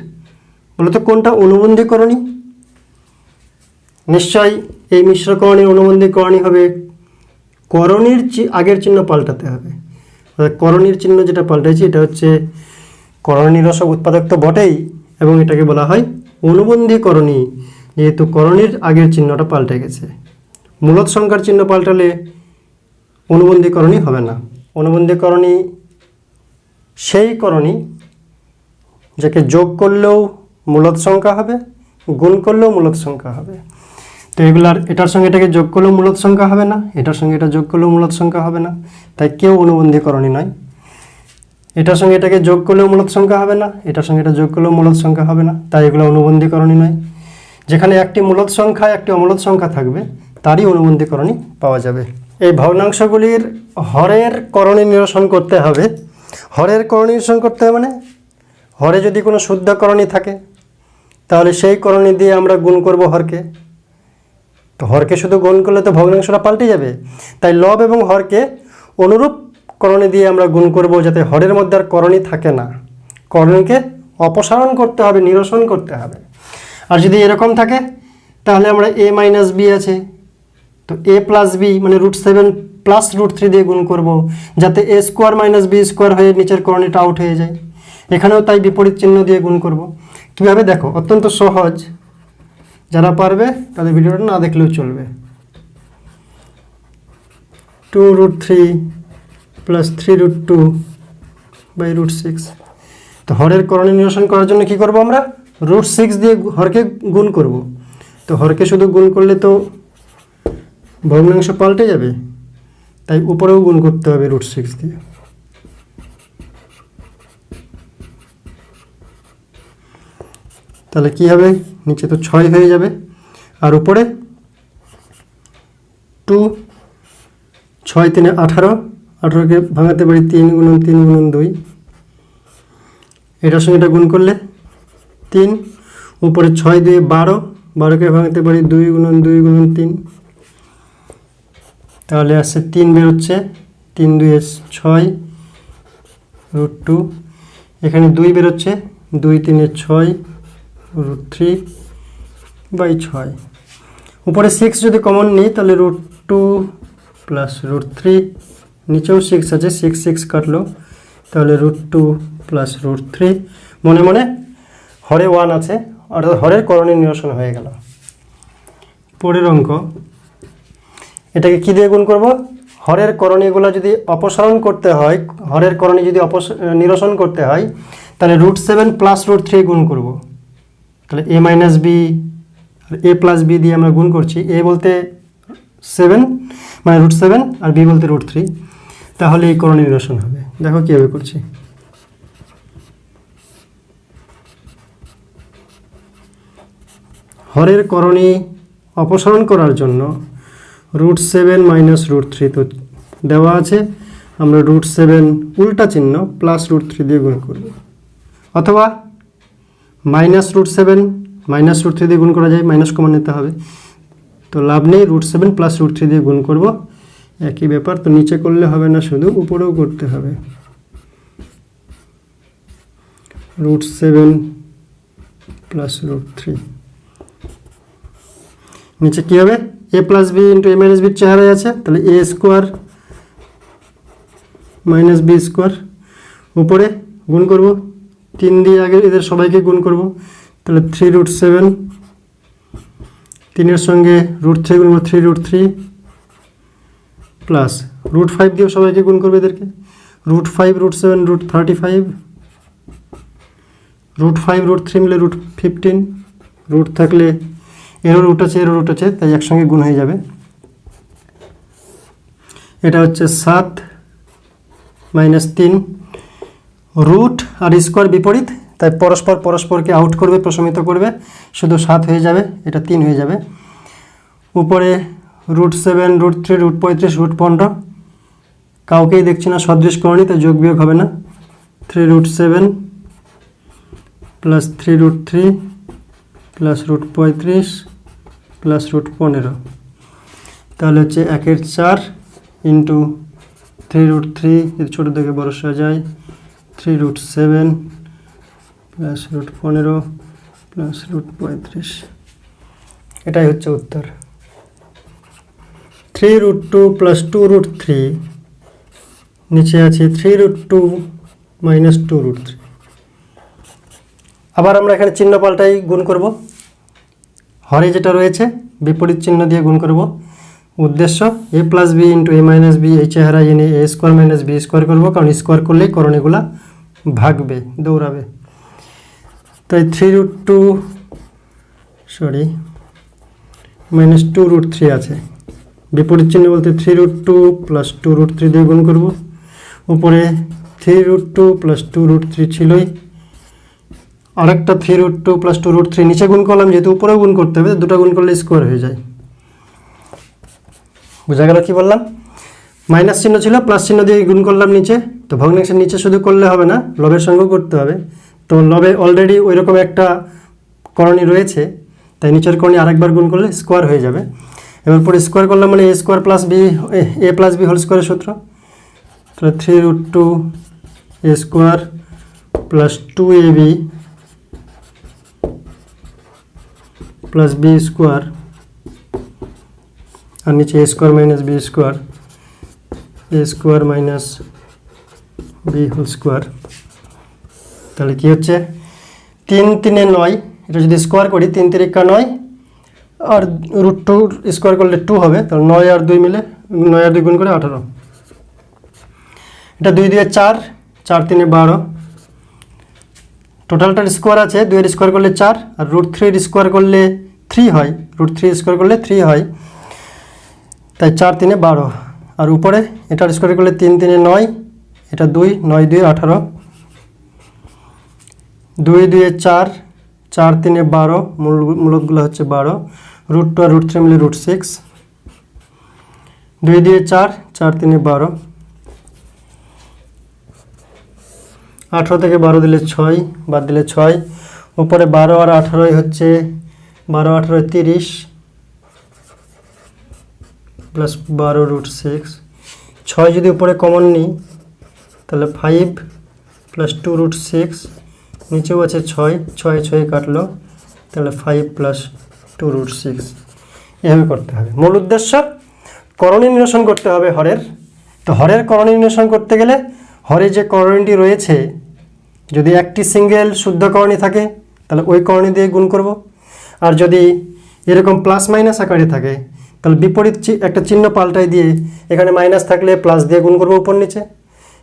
বলতো কোনটা অনুবন্ধী করণী? নিশ্চয়ই এই মিশ্র করণীর অনুবন্ধী করণী হবে করণীর আগের চিহ্ন পাল্টাতে হবে। করণীর চিহ্ন যেটা পাল্টাইছি এটা হচ্ছে করণ নিরসক উৎপাদক তো বটেই, এবং এটাকে বলা হয় অনুবন্ধী করণী, যেহেতু করণীর আগের চিহ্নটা পাল্টে গেছে। মূলদ সংখ্যার চিহ্ন পাল্টালে অনুবন্ধী করণী হবে না। অনুবন্ধী করণী সেই করণী যাকে যোগ করলেও মূলদ সংখ্যা হবে, গুণ করলেও মূলদ সংখ্যা হবে। তো এগুলার এটার সঙ্গে এটাকে যোগ করলেও মূলদ সংখ্যা হবে না, এটার সঙ্গে এটা যোগ করলেও মূলদ সংখ্যা হবে না, তাই কেউ অনুবন্ধী করণী নয়। এটার সঙ্গে এটাকে যোগ করলেও মূলদ সংখ্যা হবে না, এটার সঙ্গে এটা যোগ করলেও মূলদ সংখ্যা হবে না, তাই এগুলো অনুবন্ধী করণী নয়। যেখানে একটি মূলদ সংখ্যা একটি অমূলদ সংখ্যা থাকবে তারই অনুবন্ধী করণী পাওয়া যাবে। এই ভগ্নাংশগুলির হরের করণী নিরসন করতে হবে। হরের করণী নিরসন করতে হবে মানে হরে যদি কোনো শুদ্ধ করণী থাকে তাহলে সেই করণী দিয়ে আমরা গুণ করব হরকে। তো হরকে শুধু গুণ করলে তো ভগ্নাংশটা পাল্টে যাবে, তাই লব এবং হরকে অনুরূপ করণী দিয়ে আমরা গুণ করব, যাতে হরের মধ্যে আর করণী থাকে না। করণীকে অপসারণ করতে হবে, নিরসন করতে হবে। আর যদি এরকম থাকে তাহলে আমরা a মাইনাস বি আছে, তো a প্লাস বি মানে √7 প্লাস √3 দিয়ে গুণ করব, যাতে a square minus B square হয়ে নিচের করণীটা আউট হয়ে যায়। এখানেও তাই বিপরীত চিহ্ন দিয়ে গুণ করব। কীভাবে দেখো, অত্যন্ত সহজ। যারা পারবে তাদের ভিডিওটা না দেখলেও চলবে। 2√3 প্লাস 3√2 বাই √6। তো হরের করণী নিরসন করার জন্য কি করব আমরা? √6 দিয়ে হরকে গুণ করব। তো হরকে শুধু গুণ করলে তো ভগ্নাংশ পাল্টে যাবে, তাই উপরেও গুণ করতে হবে √6 দিয়ে। তাহলে কি হবে? নিচে তো 6 হয়ে যাবে, আর উপরে 2, 6 3 18, 18কে ভাঙাতে পারি 3 × 3 × 2। এটার সঙ্গে এটা গুণ করলে 3, উপরে 6 2 12, 12কে ভাঙাতে পারি 2 × 2 × 3। তাহলে আসছে 3 বেরোচ্ছে, 3 2 6 √2। এখানে 2 বেরোচ্ছে, 2 3 6 √3 বাই 6। উপরে 6 যদি কমন নিই তাহলে √2 প্লাস √3, নিচেও 6 আছে, 6 6 কাটলো, তাহলে √2 প্লাস √3। মনে মনে হরে 1 আছে, অর্থাৎ হরের করণী নিরসন হয়ে গেল। পরের অঙ্ক, এটাকে কি দিয়ে গুণ করব? হরের করণীগুলো যদি অপসারণ করতে হয়, হরের করণী যদি নিরসন করতে হয়, তাহলে √7 প্লাস √3 গুণ করব। তাহলে a মাইনাস বি আর a প্লাস বি দিয়ে আমরা গুণ করছি। a বলতে 7 মানে √7 আর b বলতে √3, তাহলে এই করণী নিরসন হবে। দেখো কীভাবে করছি। হরের করণী অপসারণ করার জন্য √7 মাইনাস √3 তো দেওয়া আছে, আমরা √7 উল্টা চিহ্ন প্লাস √3 দিয়ে গুণ করব, অথবা মাইনাস √7 মাইনাস √3 দিয়ে গুণ করা যায়, মাইনাস কমন নিতে হবে, তো লাভ নেই, √7 প্লাস √3 দিয়ে গুণ করব, একই ব্যাপার। তো নিচে করলে হবে না, শুধু উপরেও করতে হবে। √7 প্লাস √3, নিচে কী হবে? a plus B into a minus বির চেহারায় আছে, তাহলে a square minus B square. উপরে গুণ করব 3 দিয়ে, আগে এদের সবাইকে গুণ করব, তাহলে 3√7, 3-এর সঙ্গে √3 গুণ 3√3 প্লাস √5 দিয়েও সবাইকে গুণ করবে এদেরকে, √5 √7 √35, √5 √3 মিলে √15, রুট থাকলে এরও রুট আছে, তাই একসঙ্গে গুণ হয়ে যাবে। এটা হচ্ছে 7 মাইনাস 3, রুট আর স্কোয়ার বিপরীত, তাই পরস্পরকে আউট করবে, প্রশমিত করবে, শুধু 7 হয়ে যাবে, এটা 3 হয়ে যাবে। উপরে √7 √3 √35 √15, কাউকেই দেখছি না সদৃশ করণী, তাই যোগ বিয়োগ হবে না। 3√7 প্লাস 3√3 প্লাস √35 প্লাস √15, তাহলে হচ্ছে 1/4 ইন্টু 3√3, যদি ছোটো থেকে বড় যায়, 3√7 প্লাস রুট 15 প্লাস রুট 35, এটাই হচ্ছে উত্তর। 3 রুট 2 প্লাস 2 রুট 3, নিচে আছে 3 রুট 2 মাইনাস 2 রুট 3। আবার আমরা এখানে চিহ্ন পাল্টাই গুণ করব, হরে যেটা রয়েছে বিপরীত চিহ্ন দিয়ে গুণ করব। উদ্দেশ্য এ প্লাস বি ইন্টু এ মাইনাস বি, এই চেহারা এনে এ স্কোয়ার মাইনাস বি স্কোয়ার করবো, কারণ স্কোয়ার করলেই করণীগুলা ভাগবে, দৌড়াবে। তাই 3 রুট 2 মাইনাস 2 রুট 3 আছে, বিপরীত চিহ্ন বলতে 3 রুট 2 প্লাস 2 রুট 3 দিয়ে গুণ করব। উপরে 3 রুট 2 প্লাস 2 রুট 3 ছিলই, আরেকটা 3 রুট 2 প্লাস 2 রুট 3 নিচে গুণ করলাম, যেহেতু উপরেও গুণ করতে হবে, দুটো গুণ করলে স্কোয়ার হয়ে যায়। বোঝা গেল কি বললাম? মাইনাস চিহ্ন ছিল, প্লাস চিহ্ন দিয়ে গুণ করলাম নিচে, তো ভগ্নাংশের নিচে শুধু করলে হবে না, লবের সঙ্গেও করতে হবে। তো লবে অলরেডি ওই রকম একটা করণী রয়েছে, তাই নিচের করণী আরেকবার গুণ করলে স্কোয়ার হয়ে যাবে। এবার পরে স্কোয়ার করলাম মানে A square plus B, A plus B whole স্কোয়ারের সূত্র। তাহলে 3 root 2 A square plus 2ab plus B square, আর নিচে A square minus B square, A square minus B whole square. তাহলে কী হচ্ছে 3 3 9, এটা যদি স্কোয়ার করি 3 3 9, আর রুট 2 স্কোয়ার করলে 2 হবে, তাহলে 9 আর 2 মিলে 9 আর 2 গুণ করে 18। এটা 2 দিয়ে 4, 4 3 12, টোটালটার স্কোয়ার আছে, 2 এর স্কোয়ার করলে 4, আর রুট 3 এর স্কোয়ার করলে 3 হয়, রুট 3 স্কোয়ার করলে 3 হয়, তাই 4 3 12। আর উপরে এটার স্কোয়ার করলে 3 3 9, এটা 2, 9 2 18, 2 2 4, 4 3 12, মূলকগুলো হচ্ছে 12, রুট 2 আর রুট 3 মিলে রুট 6, 2 দিয়ে 4, 4 3 12, 18 থেকে 12 দিলে 6, বাদ দিলে 6, উপরে 12 আর 18 হচ্ছে 12 18 30 প্লাস 12 রুট 6, 6 যদি উপরে কমন নিই তাহলে 5 প্লাস 2 রুট 6, নিচেও আছে 6, 6 6 কাটলো, তাহলে 5 প্লাস 2 রুট 6। এভাবে করতে হবে। মূল উদ্দেশ্য করণী নিরসন করতে হবে হরের। তো হরের করণী নিরসন করতে গেলে হরে যে করণীটি রয়েছে, যদি একটি সিঙ্গেল শুদ্ধ করণী থাকে তাহলে ওই করণী দিয়ে গুণ করব, আর যদি এরকম প্লাস মাইনাস আকারে থাকে তাহলে বিপরীত একটা চিহ্ন পাল্টাই দিয়ে, এখানে মাইনাস থাকলে প্লাস দিয়ে গুণ করবো উপর নিচে,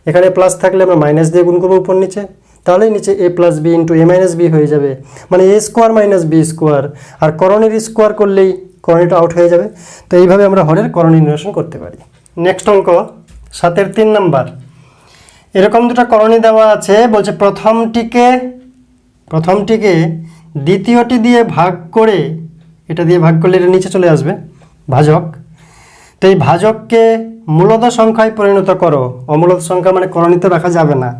এখানে প্লাস থাকলে আমরা মাইনাস দিয়ে গুণ করবো উপর নিচে, তাহলেই নিচে এ প্লাস বি ইন্টু এ মাইনাস বি হয়ে যাবে, মানে A square minus B square, R করণীর square করলেই করণীটা আউট হয়ে যাবে। তো এইভাবে আমরা হরের করণী নিরসন করতে পারি। নেক্সট অঙ্ক 7 3 নাম্বার। এরকম দুটো করণী দেওয়া আছে, বলছে প্রথমটিকে দ্বিতীয়টি দিয়ে ভাগ করে, এটা দিয়ে ভাগ করলে এটা নিচে চলে আসবে ভাজক। তো এই ভাজককে মূলদ সংখ্যায় পরিণত করো। অমূলদ সংখ্যা মানে করণীতে রাখা যাবে না।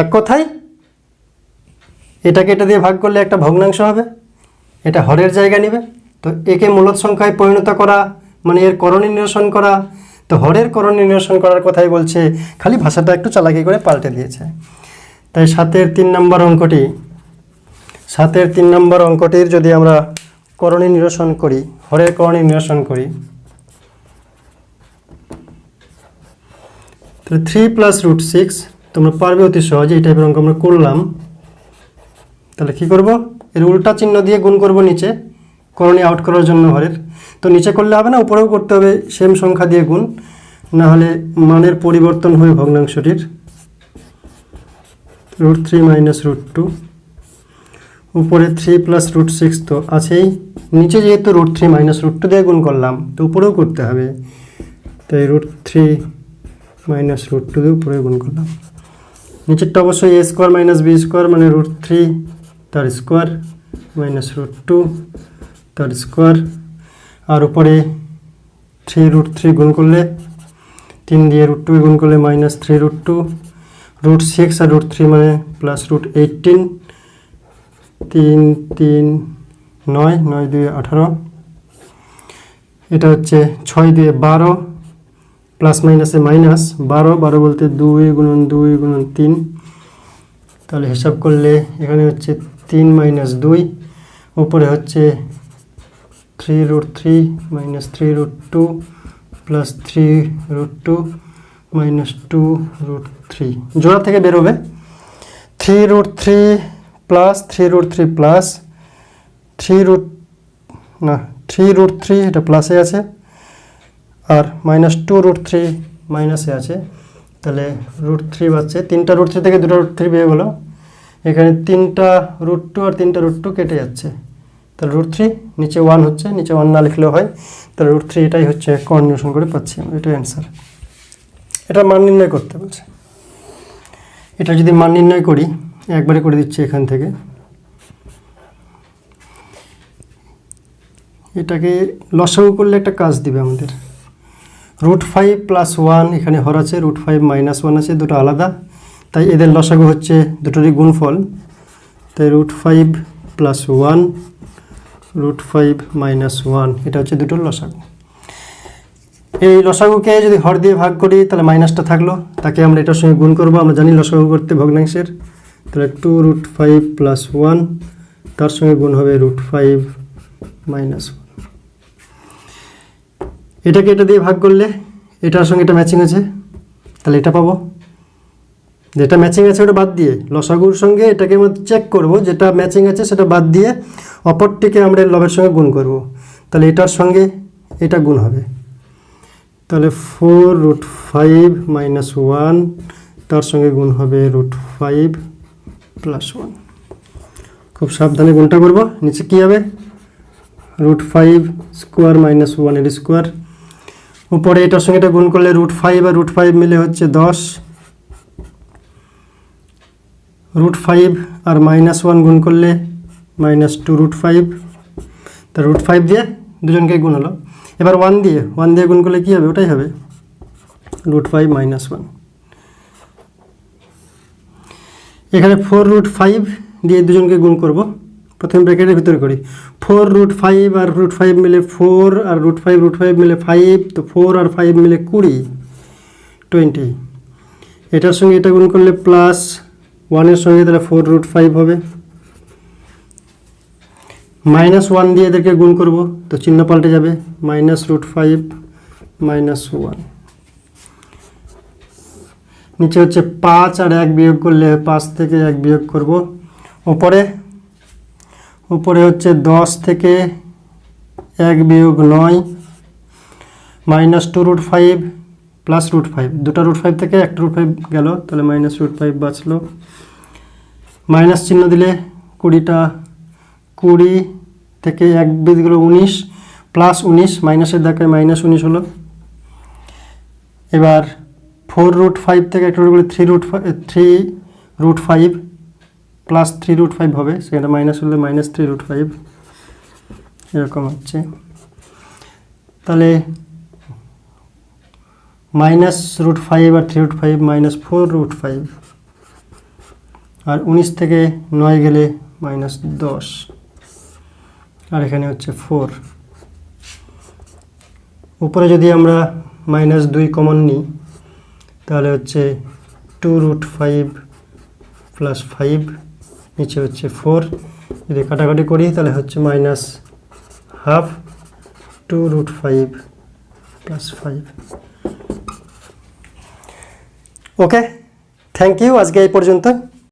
এক কথায় এটাকে এটা দিয়ে ভাগ করলে একটা ভগ্নাংশ হবে, এটা হরের জায়গা নেবে। তো একে মূলদ সংখ্যায় পরিণত করা মানে এর করণী নিরসন করা। তো হরের করণী নিরসন করার কথাই বলছে, খালি ভাষাটা একটু চালাকি করে পাল্টে দিয়েছে। তাই 7 3 নম্বর অঙ্কটি, 7 3 নম্বর অঙ্কটির যদি আমরা করণী নিরসন করি, হরের করণী নিরসন করি, তাহলে 3 প্লাস রুট 6, তোমরা পারবে অতি সহজে, এই টাইপের অঙ্ক আমরা করলাম। তাহলে কি করব, এর উল্টা চিহ্ন দিয়ে গুণ করব নিচে, করণী আউট করার জন্য হরের। তো নিচে করলে হবে না, উপরেও করতে হবে সেম সংখ্যা দিয়ে গুণ, না হলে মানের পরিবর্তন হয়ে ভগ্নাংশটির। রুট 3 মাইনাস রুট 2, উপরে 3 প্লাস রুট 6 তো আছেই, নিচে যেহেতু রুট 3 মাইনাস রুট 2 দিয়ে গুণ করলাম, তো উপরেও করতে হবে, তাই রুট 3 মাইনাস রুট 2 দিয়ে উপরে গুণ করলাম। নিচেরটা অবশ্যই এ স্কোয়ার মাইনাস বি স্কোয়ার মানে রুট 3 তার স্কোয়ার মাইনাস রুট 2 তার স্কোয়ার, আর উপরে 3 রুট 3 গুণ করলে, 3 দিয়ে রুট 2 গুণ করলে মাইনাস 3 রুট 2, রুট 6 আর রুট 3 মানে প্লাস রুট 18, 3 3 9, 9 2 18, এটা হচ্ছে 6 2 12, প্লাস মাইনাসে মাইনাস 12, 12 বলতে 2 গুণন 2 গুণন 3, তাহলে হিসাব করলে এখানে হচ্ছে 3 মাইনাস 2, উপরে হচ্ছে 3√3 মাইনাস 3√2 প্লাস 3√2 মাইনাস 2√3, জোড়া থেকে বেরোবে 3√3 প্লাস 3√3 প্লাস 3√3, এটা প্লাসে আছে, আর মাইনাস 2√3 মাইনাসে আছে। তাহলে √3 বাচ্চে, 3টা √3 থেকে 2টা √3 বেরিয়ে গেলো। এখানে 3টা √2 আর 3টা √2 কেটে যাচ্ছে, তাহলে √3, নিচে 1 হচ্ছে, নিচে 1 না লিখলেও হয়। তাহলে √3 এটাই হচ্ছে কনজুগেশন করে পাচ্ছি আমরা, এটাই অ্যান্সার। এটা মান নির্ণয় করতে বলছে। এটা যদি মান নির্ণয় করি, একবারে করে দিচ্ছি এখান থেকে। এটাকে লসাগু করলে একটা কাজ দিবে আমাদের। √5 প্লাস 1 এখানে হর আছে, √5 মাইনাস 1 আছে, দুটো আলাদা, তাই এদের লসাগু হচ্ছে দুটোরই গুণফল। তাই √5 প্লাস 1, √5 মাইনাস 1, এটা হচ্ছে দুটোর লসাগু। এই লসাগুকে যদি হর দিয়ে ভাগ করি তাহলে মাইনাসটা থাকলো, তাকে আমরা এটার সঙ্গে গুণ করবো। আমরা জানি লসাগু করতে ভগ্নাংশের, তাহলে 2√5 প্লাস 1, তার সঙ্গে গুণ হবে √5 মাইনাস 1। এটাকে এটা দিয়ে ভাগ করলে এটার সঙ্গে এটা ম্যাচিং আছে, তাহলে এটা পাবো। যেটা ম্যাচিং আছে ওটা বাদ দিয়ে লসাগুর সঙ্গে এটাকে আমরা চেক করব, যেটা ম্যাচিং আছে সেটা বাদ দিয়ে অপরটিকে আমরা লবের সঙ্গে গুণ করব। তাহলে এটার সঙ্গে এটা গুণ হবে, তাহলে 4√5 মাইনাস 1, তার সঙ্গে গুণ হবে √5 প্লাস 1। খুব সাবধানে গুণটা করব। নিচে কী হবে, √5 স্কোয়ার মাইনাস 1 এর স্কোয়ার, উপরে এটার সঙ্গে এটা গুণ করলে √5 আর √5 মিলে হচ্ছে 10, √5 আর মাইনাস 1 গুণ করলে মাইনাস 2√5, তা √5 দিয়ে দুজনকে গুণ হলো। এবার 1 দিয়ে গুণ করলে কী হবে, ওটাই হবে √5 মাইনাস 1। এখানে 4√5 দিয়ে দুজনকে গুণ করব। প্রথম ব্র্যাকেটের ভিতরে করি, 4√5 আর √5 মিলে 4, আর √5 মিলে 5, তো 4 আর 5 মিলে 20। এটার সঙ্গে এটা গুণ করলে প্লাস 1 এর সঙ্গে তাহলে 4√5 হবে। মাইনাস 1 দিয়ে এদেরকে গুণ করব, তো চিহ্ন পাল্টে যাবে, মাইনাস √5 মাইনাস 1। নিচে হচ্ছে 5 আর 1 বিয়োগ করলে 5 থেকে 1 বিয়োগ করব। উপরে হচ্ছে 10 থেকে 1 বিয়োগ 9, মাইনাস 2√5 প্লাস √5, দুটো √5 থেকে একটা √5 গেল, তাহলে মাইনাস √5 বাঁচলো। মাইনাস চিহ্ন দিলে 20 থেকে 1 বিয়োগ গেল 19, প্লাস 19, মাইনাসের দেখায় মাইনাস 19 হলো। এবার 4√5 থেকে একটা করে 3√5 প্লাস 3√5 হবে, সেখানে মাইনাস হলে মাইনাস 3√5, এরকম হচ্ছে। তাহলে মাইনাস √5 আর 3√5 মাইনাস 4√5, আর 19 থেকে 9 গেলে মাইনাস 10, আর এখানে হচ্ছে 4। উপরে যদি আমরা মাইনাস 2 কমন নিই তাহলে হচ্ছে 2√5 প্লাস 5, নিচে হচ্ছে 4। যদি কাটাকাটি করি তাহলে হচ্ছে minus half 2√5 plus 5। Okay, thank you, আজকে এই পর্যন্ত।